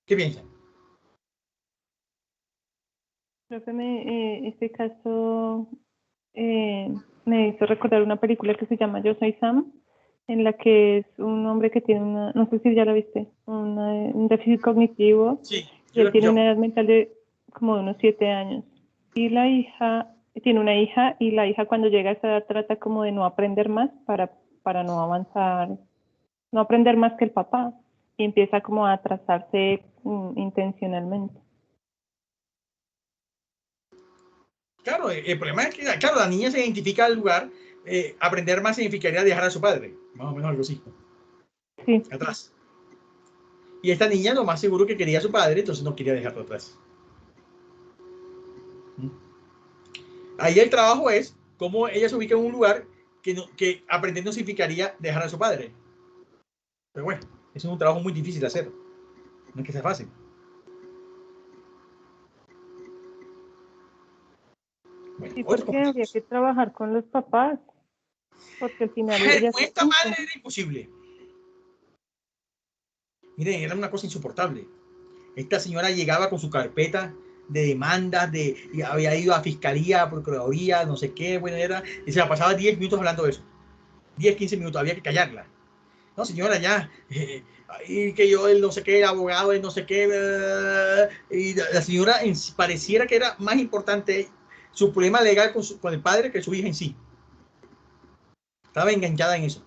¿Qué piensan? Creo que este caso me hizo recordar una película que se llama Yo Soy Sam, en la que es un hombre que tiene no sé si ya la viste, un déficit cognitivo. Sí, y él tiene una edad mental de como de unos 7 años. Y la hija, tiene una hija, y la hija cuando llega a esa edad trata como de no aprender más para no avanzar, no aprender más que el papá, y empieza como a atrasarse intencionalmente. Claro, el problema es que, claro, la niña se identifica al lugar, aprender más significaría dejar a su padre, más o menos algo así. Sí. Atrás. Y esta niña lo más seguro que quería a su padre, entonces no quería dejarlo atrás. Ahí el trabajo es cómo ella se ubica en un lugar que aprender no significaría dejar a su padre. Pero bueno, eso es un trabajo muy difícil de hacer. No es que sea fácil. Bueno, sí, porque había que trabajar con los papás. Porque al final con esta madre era imposible. Miren, era una cosa insoportable. Esta señora llegaba con su carpeta de demandas, y había ido a fiscalía, a procuraduría, no sé qué, bueno, y se la pasaba 10 minutos hablando de eso. 10, 15 minutos, había que callarla. No, señora, ya. Y que yo, el no sé qué, el abogado, el no sé qué. Y la señora pareciera que era más importante su problema legal con el padre que su hija en sí. Estaba enganchada en eso.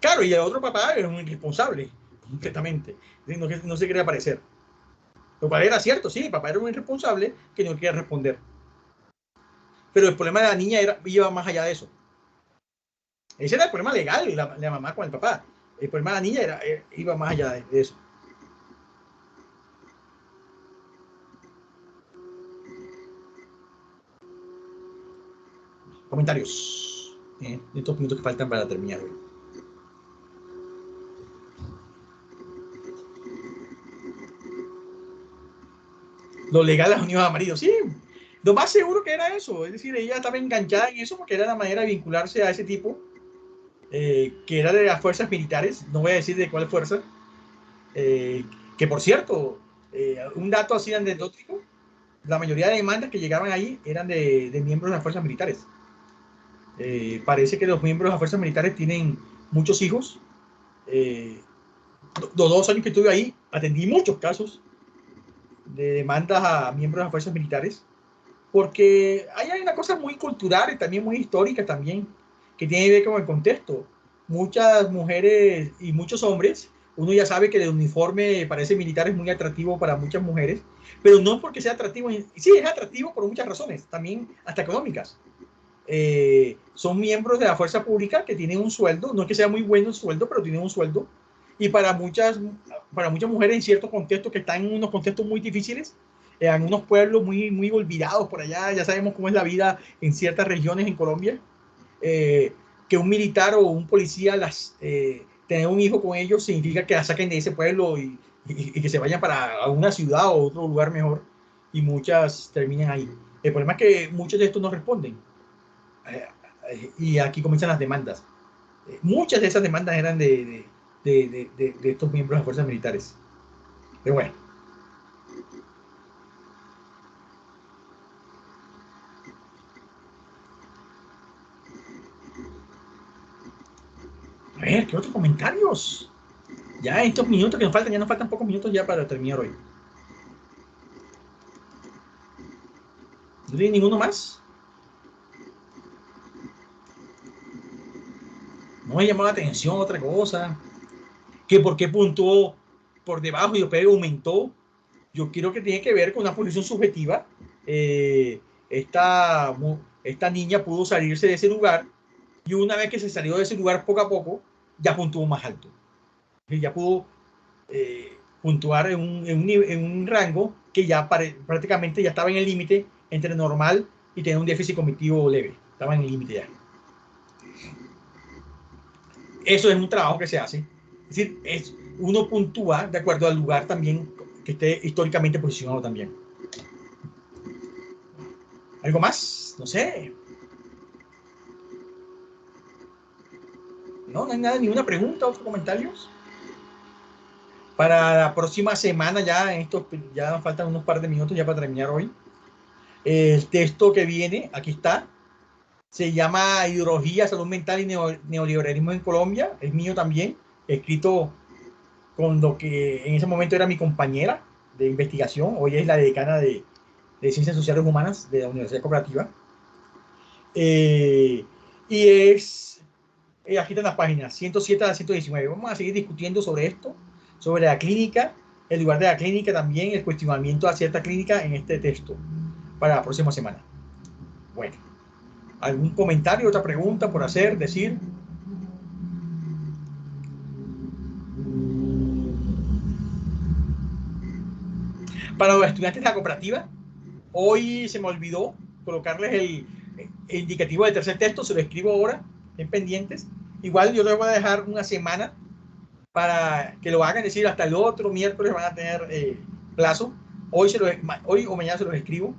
Claro, y el otro papá era un irresponsable, completamente. No se quería parecer. Lo cual era cierto, sí, el papá era un irresponsable que no quería responder. Pero el problema de la niña iba más allá de eso. Ese era el problema legal, la mamá con el papá. El problema de la niña iba más allá de eso. Comentarios. De estos minutos que faltan para terminar hoy. Lo legal a las uniones amarillas, sí. Lo más seguro que era eso. Es decir, ella estaba enganchada en eso porque era la manera de vincularse a ese tipo, que era de las fuerzas militares. No voy a decir de cuál fuerza. Que por cierto, un dato así anecdótico, la mayoría de demandas que llegaban ahí eran de miembros de las fuerzas militares. Parece que los miembros de las fuerzas militares tienen muchos hijos. Los 2 años que estuve ahí, atendí muchos casos de demandas a miembros de las fuerzas militares, porque hay una cosa muy cultural y también muy histórica también, que tiene que ver con el contexto. Muchas mujeres y muchos hombres, uno ya sabe que el uniforme parece militar es muy atractivo para muchas mujeres, pero no porque sea atractivo, sí es atractivo por muchas razones, también hasta económicas. Son miembros de la fuerza pública que tienen un sueldo, no es que sea muy bueno el sueldo, pero tienen un sueldo, y para muchas mujeres en ciertos contextos que están en unos contextos muy difíciles, en unos pueblos muy olvidados por allá, ya sabemos cómo es la vida en ciertas regiones en Colombia, que un militar o un policía tener un hijo con ellos significa que la saquen de ese pueblo y que se vayan para una ciudad o otro lugar mejor, y muchas terminan ahí. El problema es que muchos de estos no responden. Y aquí comienzan las demandas. Muchas de esas demandas eran de estos miembros de las fuerzas militares. Pero bueno. A ver, ¿qué otros comentarios? Ya estos minutos que nos faltan, ya nos faltan pocos minutos ya para terminar hoy. ¿No tiene ninguno más? No me llamó la atención otra cosa. Que por qué puntuó por debajo y después aumentó. Yo creo que tiene que ver con una posición subjetiva. Esta niña pudo salirse de ese lugar, y una vez que se salió de ese lugar poco a poco, ya puntuó más alto. Ya pudo puntuar en un rango que ya prácticamente ya estaba en el límite entre normal y tener un déficit cognitivo leve. Estaba en el límite ya. Eso es un trabajo que se hace. Es decir, uno puntúa de acuerdo al lugar también que esté históricamente posicionado también. ¿Algo más? No sé. No hay nada, ninguna pregunta, otros comentarios. Para la próxima semana, ya nos faltan unos par de minutos ya para terminar hoy. El texto que viene, aquí está, se llama Ideología, Salud Mental y Neoliberalismo en Colombia. Es mío también, escrito con lo que en ese momento era mi compañera de investigación. Hoy es la decana de Ciencias Sociales Humanas de la Universidad Cooperativa. Y aquí están las páginas 107 a 119. Vamos a seguir discutiendo sobre esto, sobre la clínica, el lugar de la clínica también, el cuestionamiento a cierta clínica en este texto para la próxima semana. Bueno, ¿algún comentario, otra pregunta por hacer, decir? Para los estudiantes de la cooperativa, hoy se me olvidó colocarles el indicativo del tercer texto, se lo escribo ahora, en pendientes. Igual yo les voy a dejar una semana para que lo hagan, es decir, hasta el otro miércoles van a tener plazo. Hoy o mañana se los escribo.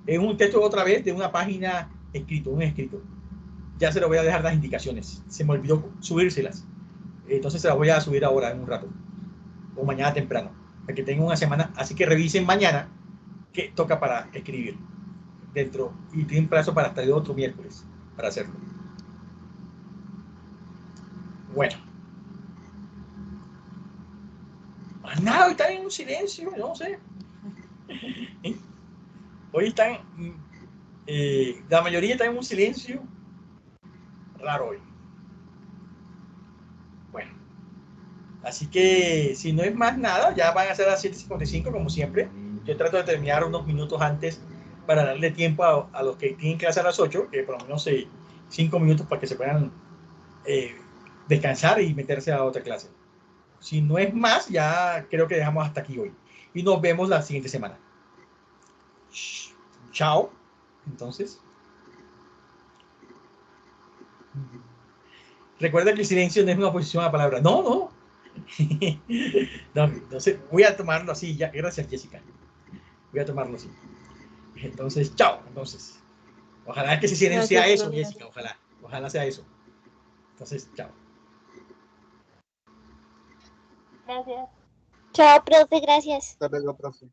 Es un texto otra vez de una página escrito, un escrito. Ya se lo voy a dejar las indicaciones. Se me olvidó subírselas. Entonces se las voy a subir ahora en un rato. O mañana temprano. Para que tengan una semana. Así que revisen mañana qué toca para escribir. Y tienen plazo para hasta el otro miércoles para hacerlo. Bueno. Más nada, hoy están en un silencio, yo no sé. Hoy están, la mayoría están en un silencio raro hoy. Bueno, así que si no es más nada, ya van a ser las 7:55 como siempre. Yo trato de terminar unos minutos antes para darle tiempo a los que tienen clase a las 8, que por lo menos 5 minutos para que se puedan descansar y meterse a otra clase. Si no es más, ya creo que dejamos hasta aquí hoy. Y nos vemos la siguiente semana. Chao. Entonces. Recuerda que el silencio no es una oposición a la palabra. No, no. No, entonces voy a tomarlo así. Ya. Gracias, Jessica. Voy a tomarlo así. Entonces, chao. Entonces, ojalá que ese silencio sea eso, Jessica. Ojalá. Ojalá sea eso. Entonces, chao. Gracias. Chao, profe, gracias. Hasta luego, profe.